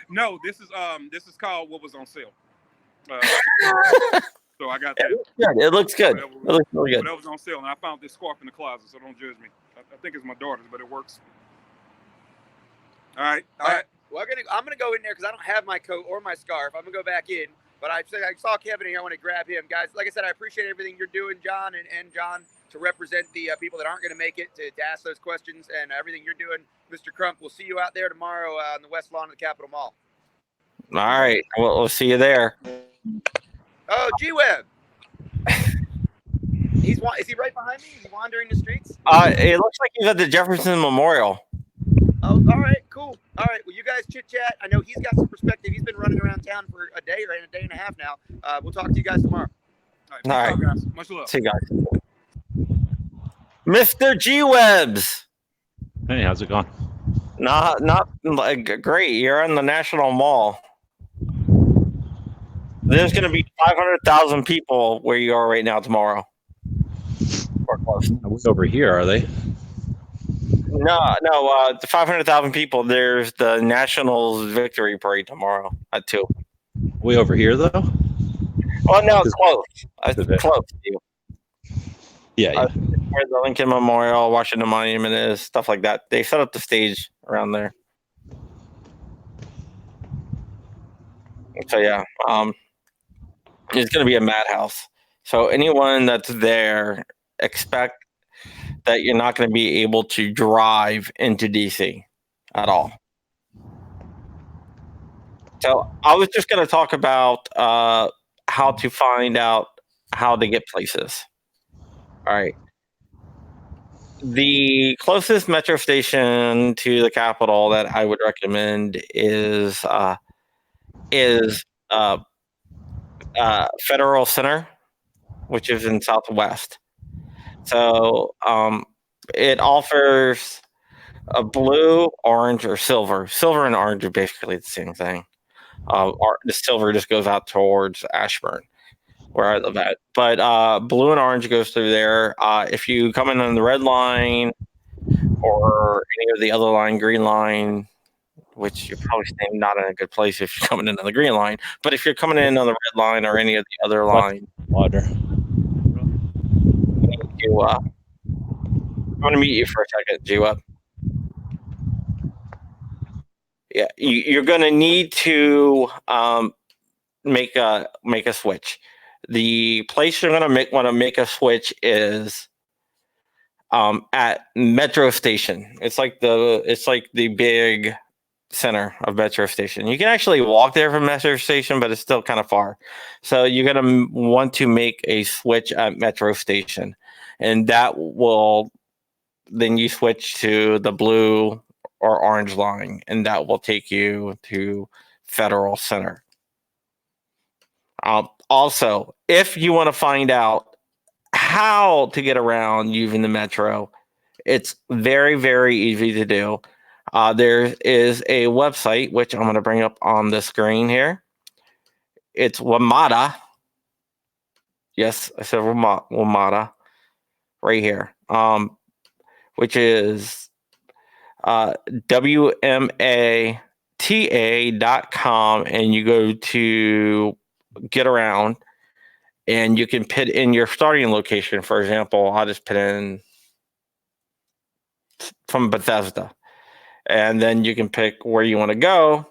No, this is called what was on sale. So I got that. It looks good. It looks really good. That was on sale, and I found this scarf in the closet, so don't judge me. I think it's my daughter's, but it works. All right. Well, I'm gonna go in there because I don't have my coat or my scarf. I'm gonna go back in, but I saw Kevin here. I want to grab him, guys. Like I said, I appreciate everything you're doing, John and John, to represent the people that aren't going to make it to ask those questions, and everything you're doing, Mr. Crump. We'll see you out there tomorrow on the west lawn of the Capitol Mall. All right. Well, we'll see you there. Oh, G-Web. Is he right behind me? Is he wandering the streets? It looks like he's at the Jefferson Memorial. Oh, all right, cool. All right, well, you guys chit-chat. I know he's got some perspective. He's been running around town for a day and a half now. We'll talk to you guys tomorrow. All right. Guys. Much love. See you guys. Mr. G-Webs. Hey, how's it going? Not like great. You're in the National Mall. There's going to be 500,000 people where you are right now tomorrow. Or close. Over here, are they? The 500,000 people. There's the Nationals Victory Parade tomorrow at 2. Way over here, though? Oh, no, it's close. It's close to you. Yeah. Where the Lincoln Memorial, Washington Monument is, stuff like that. They set up the stage around there. So, yeah. It's going to be a madhouse. So, anyone that's there, expect that you're not going to be able to drive into DC at all. So I was just going to talk about how to find out how to get places. All right. The closest metro station to the Capitol that I would recommend is Federal Center, which is in Southwest. So it offers a blue, orange, or silver. Silver and orange are basically the same thing. The silver just goes out towards Ashburn, where I live at. But blue and orange goes through there. If you come in on the red line or any of the other line, green line, which you're probably staying not in a good place if you're coming in on the green line. But if you're coming in on the red line or any of the other line, water. I'm going to meet you for a second, G-Web. Yeah, you're going to need to make a switch. The place you're going to want to make a switch is at Metro Station. It's like the big center of Metro Station. You can actually walk there from Metro Station, but it's still kind of far. So you're going to want to make a switch at Metro Station, and that will then you switch to the blue or orange line, and that will take you to Federal Center. Also, if you want to find out how to get around using the Metro, it's very, very easy to do. There is a website, which I'm going to bring up on the screen here. It's WMATA. Yes, I said WMATA right here. Which is WMATA.com, and you go to get around, and you can put in your starting location. For example, I'll just put in from Bethesda, and then you can pick where you want to go,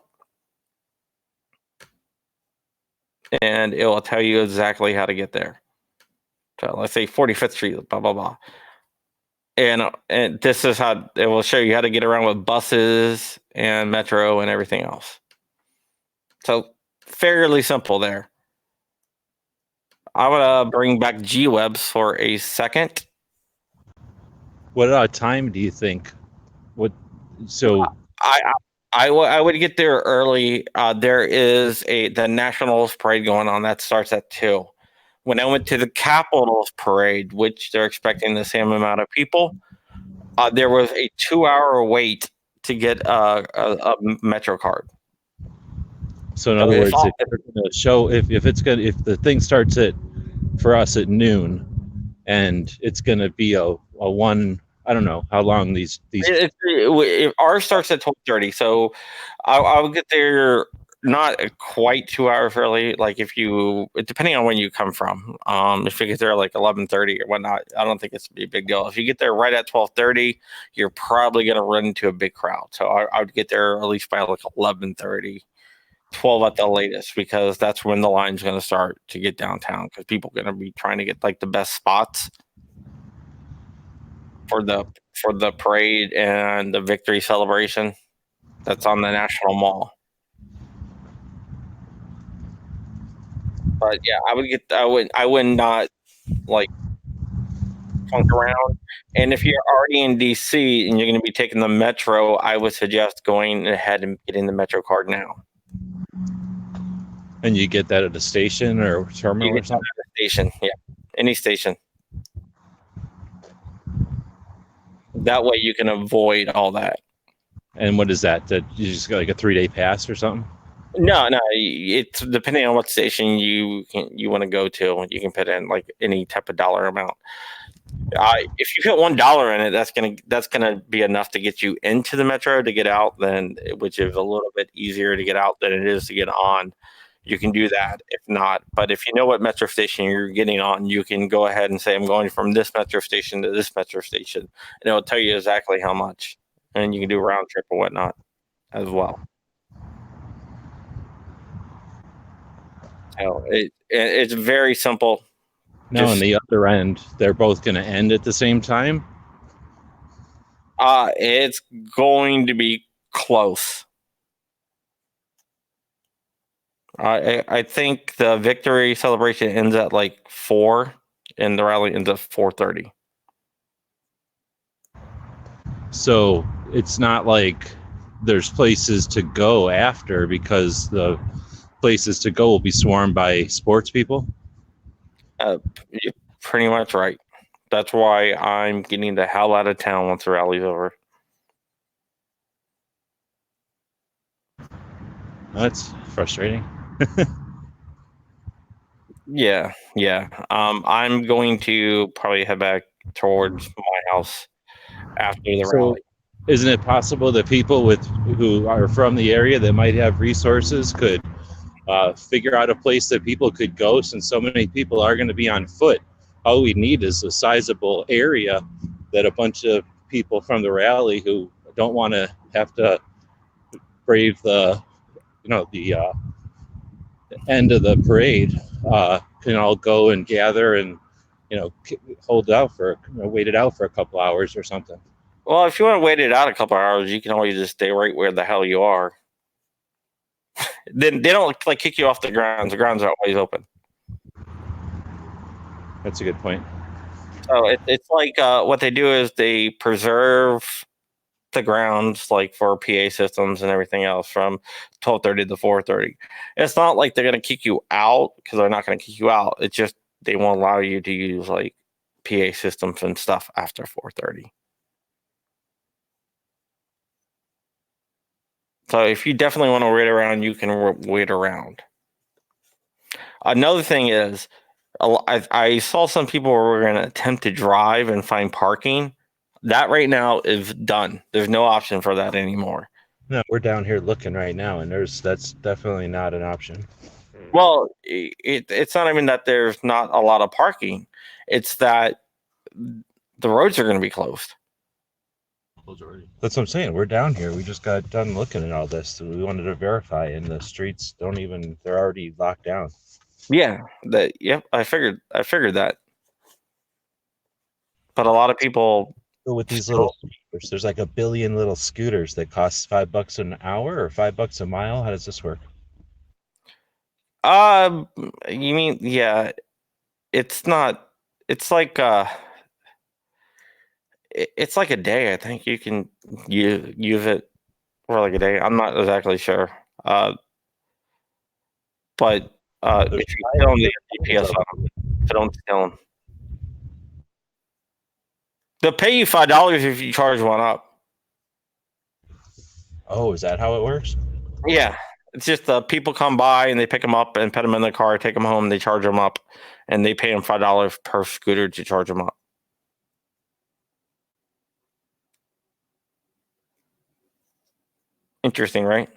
and it will tell you exactly how to get there. So let's say 45th Street, blah, blah, blah. And this is how it will show you how to get around with buses and Metro and everything else. So fairly simple there. I want to bring back G-Webs for a second. What time do you think? I would get there early. There is the Nationals parade going on that starts at 2. When I went to the Capitals parade, which they're expecting the same amount of people, there was a 2-hour wait to get a Metro card. So in other words, if the thing starts for us at noon, and it's going to be a one. I don't know how long these. Ours starts at 12:30, so I would get there not quite 2 hours early. Like depending on when you come from, if you get there like 11:30 or whatnot, I don't think it's a big deal. If you get there right at 12:30, you're probably going to run into a big crowd. So I would get there at least by like 11:30, 12 at the latest, because that's when the line's going to start to get downtown, because people are going to be trying to get like the best spots for the parade and the victory celebration that's on the National Mall. But yeah, I would not like funk around. And if you're already in DC and you're going to be taking the Metro, I would suggest going ahead and getting the Metro card now. And you get that at a station or terminal or something? At a station, yeah, any station. That way you can avoid all that. And what is that? That you just got like a 3-day pass or something? No. It's depending on what station you want to go to. You can put in like any type of dollar amount. If you put $1 in it, that's gonna be enough to get you into the metro. To get out, then which is a little bit easier to get out than it is to get on. You can do that. If not, but if you know what metro station you're getting on, you can go ahead and say, I'm going from this metro station to this metro station, and it'll tell you exactly how much, and you can do a round trip or whatnot as well. So it's very simple. No, on the other end, they're both going to end at the same time. It's going to be close. I think the victory celebration ends at like 4, and the rally ends at 4:30. So it's not like there's places to go after, because the places to go will be swarmed by sports people. You're pretty much right. That's why I'm getting the hell out of town once the rally's over. That's frustrating. Yeah. I'm going to probably head back towards my house after the rally. Isn't it possible that people who are from the area that might have resources could figure out a place that people could go, since so many people are going to be on foot? All we need is a sizable area that a bunch of people from the rally who don't want to have to brave the end of the parade can all go and gather and hold it out for wait it out for a couple hours or something. Well, if you want to wait it out a couple hours, you can always just stay right where the hell you are. Then they don't like kick you off the grounds. The grounds are always open. That's a good point. So it's like what they do is they preserve the grounds, like for PA systems and everything else, from 12:30 to 4:30. It's not like they're going to kick you out, because they're not going to kick you out. It's just they won't allow you to use like PA systems and stuff after 4:30. So if you definitely want to wait around, you can wait around. Another thing is, I saw some people were going to attempt to drive and find parking. That right now is done. There's no option for that anymore. No, we're down here looking right now, and that's definitely not an option. Well, it's not even that there's not a lot of parking. It's that the roads are going to be closed. That's what I'm saying. We're down here. We just got done looking at all this. So we wanted to verify, and the streets they're already locked down. Yeah, I figured that. But a lot of people with these little scooters, there's like a billion little scooters that cost $5 an hour or $5 a mile. How does this work? You mean, yeah, it's not, it's like it's like a day. I think you can use it for like a day. I'm not exactly sure. But if you tell them the GPS on them, if you don't tell them, they'll pay you $5 if you charge one up. Oh, is that how it works? Yeah, it's just people come by and they pick them up and put them in their car, take them home, they charge them up, and they pay them $5 per scooter to charge them up. Interesting, right?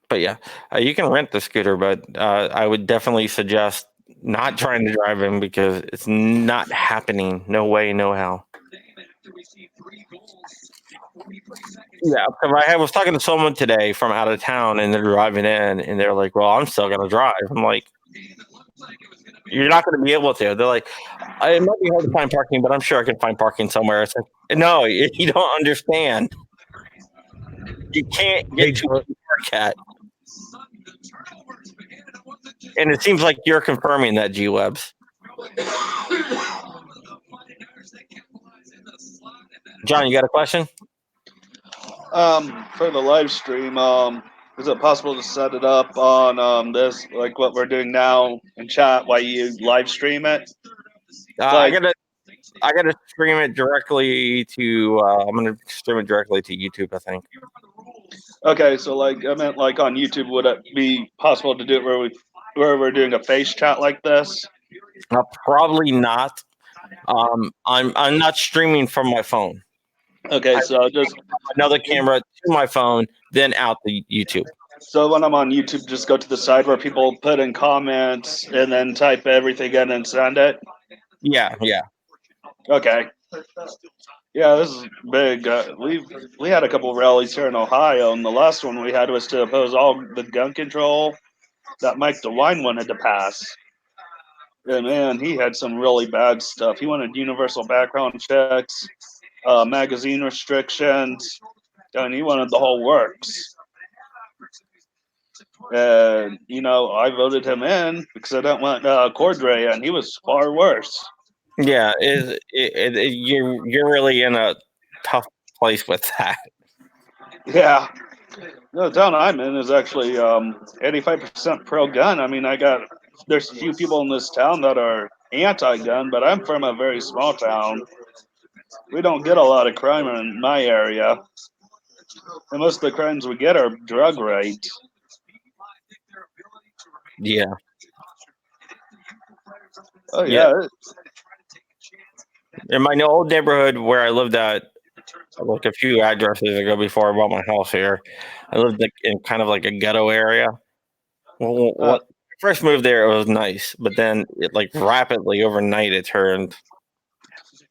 But yeah, you can rent the scooter, but I would definitely suggest not trying to drive in, because it's not happening. No way, no how. Yeah, I was talking to someone today from out of town, and they're driving in, and they're like, well, I'm still going to drive. I'm like, you're not going to be able to. They're like, it might be hard to find parking, but I'm sure I can find parking somewhere. It's like, no, you don't understand. You can't get to a park at. And it seems like you're confirming that, G-Webs. John, you got a question? For the live stream, is it possible to set it up on this, like what we're doing now in chat, while you live stream it? I gotta stream it directly to. I'm gonna stream it directly to YouTube, I think. Okay, so like I meant like on YouTube, would it be possible to do it where we're doing a face chat like this? Probably not. I'm not streaming from my phone. Okay, so just another camera to my phone, then out the YouTube. So when I'm on YouTube, just go to the side where people put in comments and then type everything in and send it. Yeah. Okay. Yeah, this is big. We had a couple rallies here in Ohio, and the last one we had was to oppose all the gun control that Mike DeWine wanted to pass. And man, he had some really bad stuff. He wanted universal background checks, magazine restrictions, and he wanted the whole works. And I voted him in because I don't want Cordray, and he was far worse. Yeah, you're really in a tough place with that. Yeah. The town I'm in is actually 85% pro-gun. I mean, there's a few people in this town that are anti-gun, but I'm from a very small town. We don't get a lot of crime in my area. And most of the crimes we get are drug rates. Yeah. Oh, yeah. In my old neighborhood where I lived at, like a few addresses ago before I bought my house here, I lived in kind of like a ghetto area. Well, when I first moved there, it was nice, but then it rapidly overnight it turned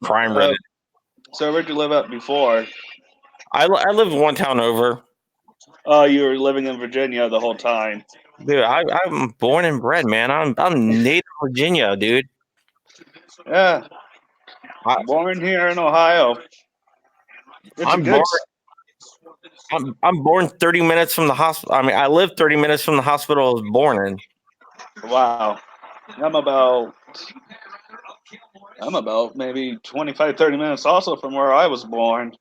crime-ridden. So where'd you live at before? I lived one town over. Oh, you were living in Virginia the whole time. Dude, I'm born and bred, man. I'm native Virginia, dude. Yeah. I'm born here in Ohio. I'm born 30 minutes from the hospital. I mean, I live 30 minutes from the hospital I was born in. Wow. I'm about maybe 25, 30 minutes also from where I was born.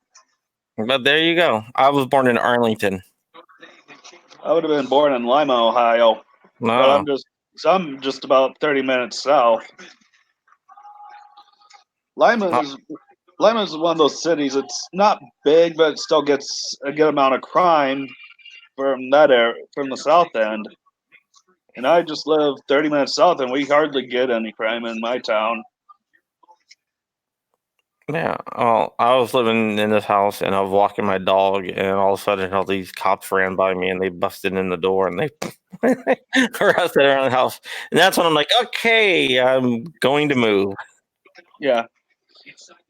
But there you go. I was born in Arlington. I would have been born in Lima, Ohio. No. But I'm just about 30 minutes south. Lima is one of those cities. It's not big, but it still gets a good amount of crime from that area, from the south end. And I just live 30 minutes south, and we hardly get any crime in my town. Yeah. Well, I was living in this house, and I was walking my dog, and all of a sudden, all these cops ran by me, and they busted in the door, and they arrested around the house. And that's when I'm like, okay, I'm going to move. Yeah.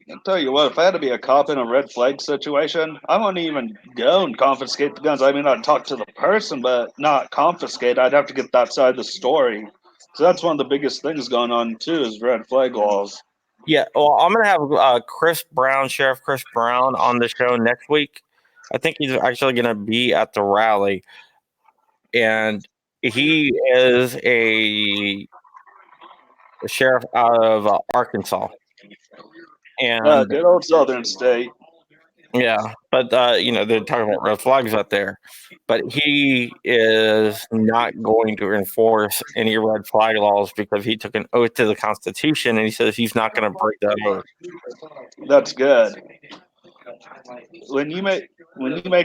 I'll tell you what, if I had to be a cop in a red flag situation, I wouldn't even go and confiscate the guns. I mean, I'd talk to the person, but not confiscate. I'd have to get that side of the story. So that's one of the biggest things going on, too, is red flag laws. Yeah, well, I'm going to have Sheriff Chris Brown on the show next week. I think he's actually going to be at the rally. And he is a sheriff out of Arkansas. And good old Southern state. Yeah, but they're talking about red flags out there. But he is not going to enforce any red flag laws because he took an oath to the Constitution, and he says he's not going to break that oath. That's good. When you make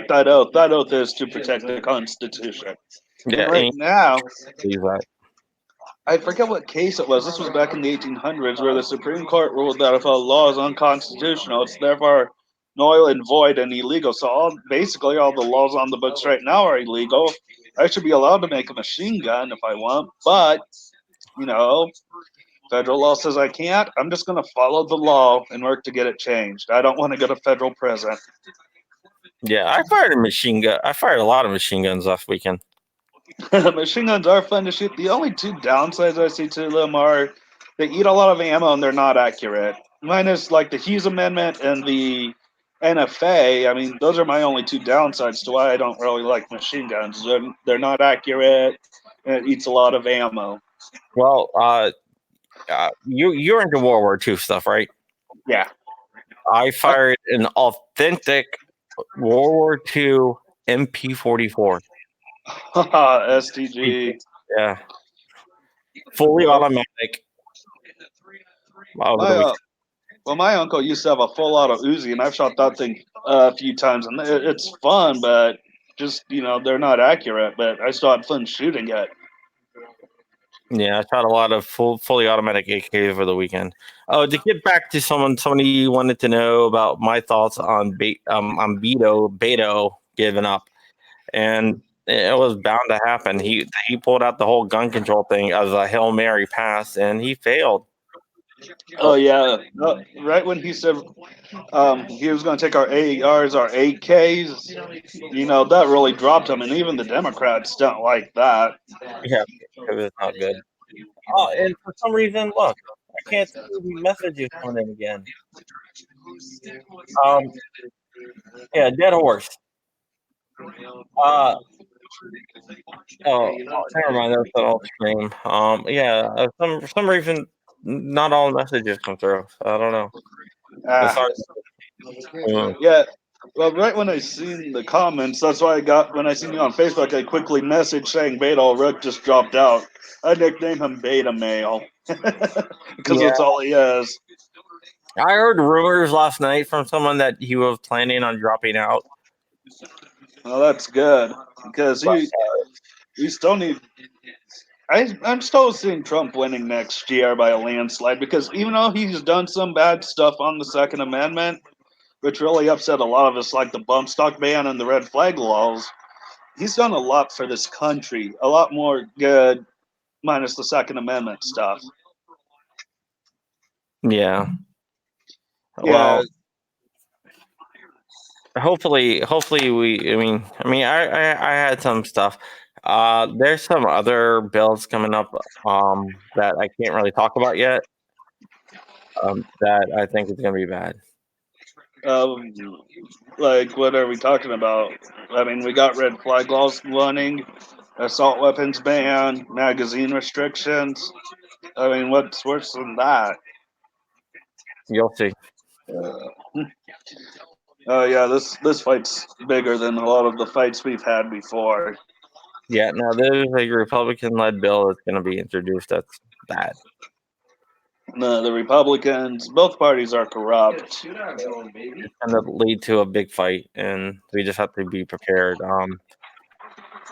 that oath is to protect the Constitution. Yeah, right now, I forget what case it was. This was back in the 1800s, where the Supreme Court ruled that if a law is unconstitutional, it's therefore null and void and illegal. So basically all the laws on the books right now are illegal. I should be allowed to make a machine gun if I want, but federal law says I can't. I'm just going to follow the law and work to get it changed. I don't want to go to federal prison. Yeah, I fired a machine gun. I fired a lot of machine guns last weekend. Machine guns are fun to shoot. The only two downsides I see to them are they eat a lot of ammo and they're not accurate. Minus like the Hughes Amendment and the NFA. I mean, those are my only two downsides to why I don't really like machine guns. They're not accurate and it eats a lot of ammo. Well, you're into World War II stuff, right? Yeah. I fired an authentic World War II MP44. STG. Yeah. Fully automatic. My uncle used to have a full auto Uzi, and I've shot that thing a few times, and it's fun, but just they're not accurate. But I still had fun shooting it. Yeah, I shot a lot of fully automatic AKs over the weekend. Oh, to get back to somebody wanted to know about my thoughts on Beto giving up, and it was bound to happen. He pulled out the whole gun control thing as a Hail Mary pass, and he failed. Oh yeah, right when he said he was going to take our ARs, our AKs, that really dropped him, and even the Democrats don't like that. Yeah, it was not good. Oh, and for some reason, look, I can't see messages coming in again. Yeah, dead horse. Never mind. That's an old stream. For some reason, not all messages come through. So I don't know. Yeah. Well, right when I seen the comments, that's why when I seen you on Facebook, I quickly messaged saying Beta Rook just dropped out. I nicknamed him Beta Male because that's all he is. I heard rumors last night from someone that he was planning on dropping out. Well, that's good because you still need. I'm still seeing Trump winning next year by a landslide because even though he's done some bad stuff on the Second Amendment, which really upset a lot of us, like the bump stock ban and the red flag laws, he's done a lot for this country, a lot more good, minus the Second Amendment stuff. Yeah. Well, hopefully I had some stuff. There's some other bills coming up that I can't really talk about yet. That I think is going to be bad. Like, what are we talking about? I mean, we got red flag laws running, assault weapons ban, magazine restrictions. I mean, what's worse than that? You'll see. Oh yeah, this fight's bigger than a lot of the fights we've had before. Yeah, no, there's a Republican-led bill that's going to be introduced. That's bad. No, the Republicans, both parties are corrupt. It's going to lead to a big fight, and we just have to be prepared.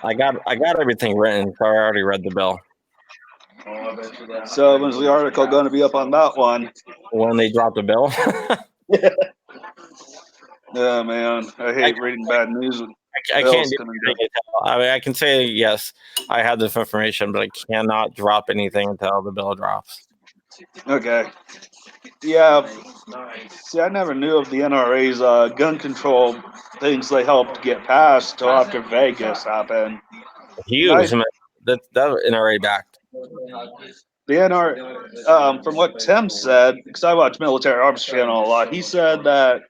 I got everything written, so I already read the bill. So when's the article going to be up on that one? When they drop the bill. Yeah, man, I hate reading bad news. I can't do anything. I mean, I can say yes, I have this information, but I cannot drop anything until the bill drops. Okay. Yeah. See, I never knew of the NRA's gun control things they helped get passed till after Vegas happened. Huge. That NRA backed. The NRA, from what Tim said, because I watch Military Arms Channel a lot, he said that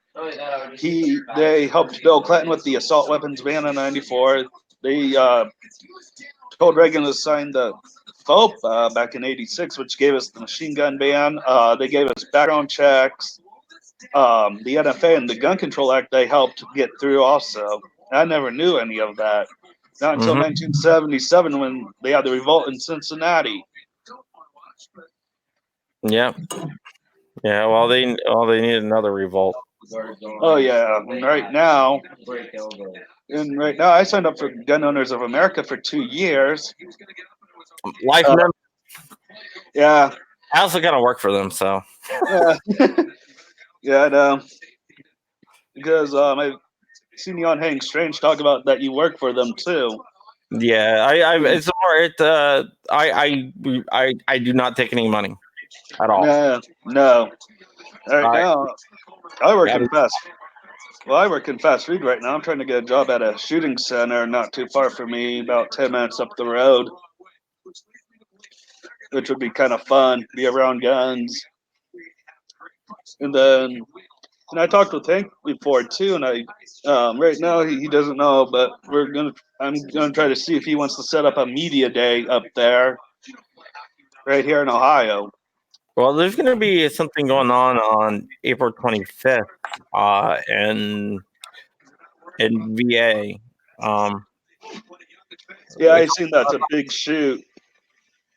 they helped Bill Clinton with the assault weapons ban in '94. They told Reagan to sign the FOPA back in '86, which gave us the machine gun ban. They gave us background checks. The NFA and the Gun Control Act they helped get through also. I never knew any of that. Not until 1977 when they had the revolt in Cincinnati. Yeah. Yeah, well they need another revolt. Oh yeah, and right now I signed up for Gun Owners of America for 2 years. Life member. Yeah. I also gotta work for them, so yeah, I know. Because I've seen you on Hank Strange talk about that you work for them too. Yeah, I do not take any money at all. No. Right now, I work in fast. Well, I work in fast food right now. I'm trying to get a job at a shooting center not too far from me, about 10 minutes up the road, which would be kind of fun. Be around guns, and then. And I talked with Hank before too, and right now he doesn't know, but I'm gonna try to see if he wants to set up a media day up there, right here in Ohio. Well, there's gonna be something going on April 25th, in VA. Yeah, I seen that's a big shoot.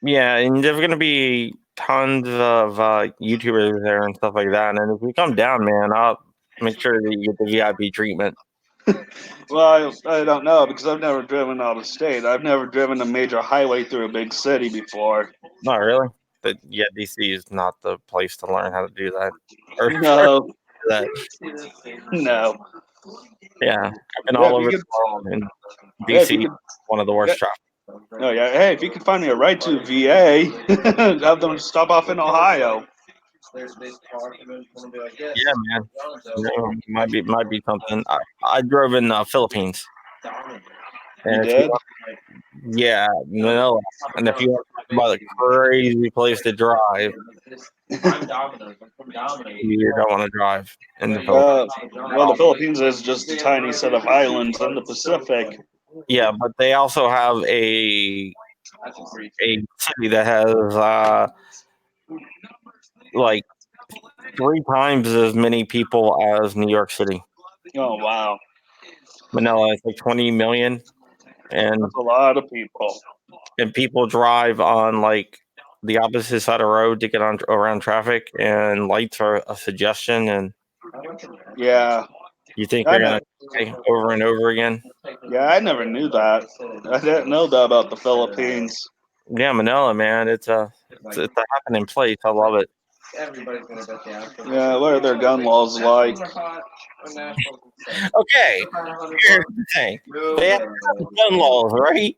Yeah, and there's gonna be tons of YouTubers there and stuff like that. And if you come down, man, I'll make sure that you get the VIP treatment. Well, I don't know because I've never driven out of state. I've never driven a major highway through a big city before. Not really. But yeah, DC is not the place to learn how to do that. Or No, that. no. Yeah, I've been Yeah, all if over you the could, world, and yeah, if you DC could, one of the worst traffic. oh yeah. Hey, if you could find me a ride to VA, have them stop off in Ohio. Yeah, man. No, might be something. I drove in Philippines, You and if you did? yeah, Manila, and if you want to talk about a crazy place to drive, you don't want to drive in the Philippines. Well, the Philippines is just a tiny set of islands in the Pacific. Yeah, but they also have a city that has like 3 times as many people as New York City. Oh wow, Manila is like 20 million, and that's a lot of people. people drive on like the opposite side of the road to get on around traffic, and lights are a suggestion, and Yeah, you think I they're know. gonna die over and over again. Yeah, I never knew that. I didn't know that about the Philippines. Yeah, Manila, man, it's a happening place. I love it. Yeah, what are their gun laws like? Okay, here's the thing: they have gun laws, right?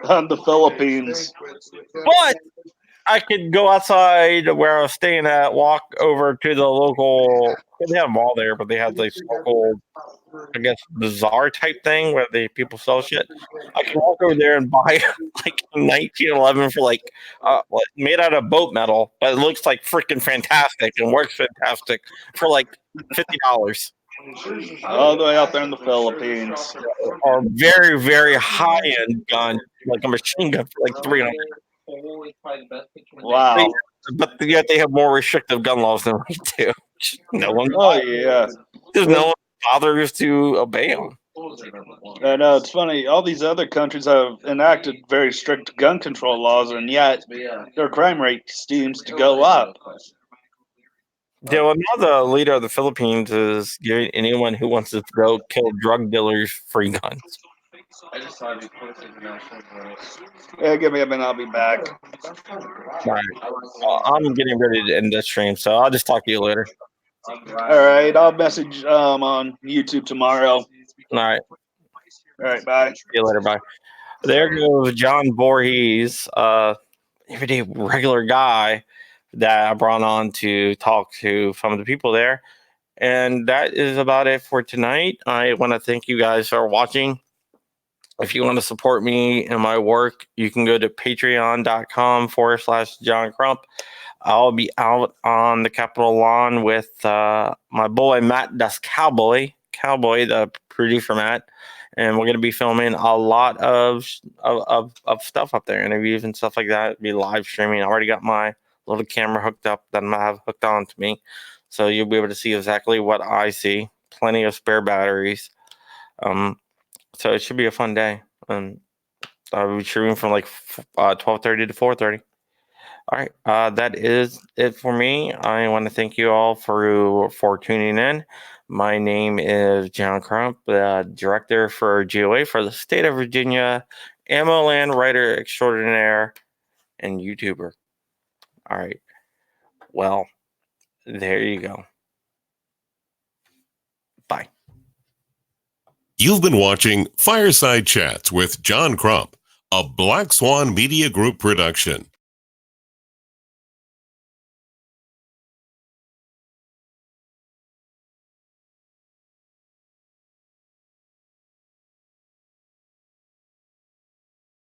On the Philippines. But I could go outside where I was staying at, walk over to the local. They have them all there, but they have this local, I guess, bazaar type thing where people sell shit. I can walk over there and buy like 1911 for like made out of boat metal, but it looks like freaking fantastic and works fantastic for like $50. All the way out there in the Philippines. Or very, very high end gun, like a machine gun for like 300. Wow. But yet they have more restrictive gun laws than we do. No one. Oh yeah. Because no one bothers to obey them. I know, it's funny. All these other countries have enacted very strict gun control laws, and yet their crime rate seems to go up. Yeah, well, now the leader of the Philippines is giving anyone who wants to go kill drug dealers free guns. Yeah, give me a minute. I'll be back. All right. I'm getting ready to end this stream, so I'll just talk to you later. All right, I'll message on YouTube tomorrow. All right. All right, bye. See you later. Bye. There goes John Voorhees, everyday regular guy that I brought on to talk to some of the people there. And that is about it for tonight. I want to thank you guys for watching. If you want to support me and my work, you can go to patreon.com/John Crump. I'll be out on the Capitol lawn with my boy Matt Das Cowboy, the producer Matt, and we're gonna be filming a lot of stuff up there, interviews and stuff like that. Be live streaming. I already got my little camera hooked up that I have hooked on to me, so you'll be able to see exactly what I see. Plenty of spare batteries. So it should be a fun day. I'll be streaming from like 12:30 to 4:30. All right, that is it for me. I want to thank you all for tuning in. My name is John Crump, the director for GOA for the state of Virginia, Ammo Land writer extraordinaire, and YouTuber. All right, well, there you go. Bye. You've been watching Fireside Chats with John Crump, a Black Swan Media Group production.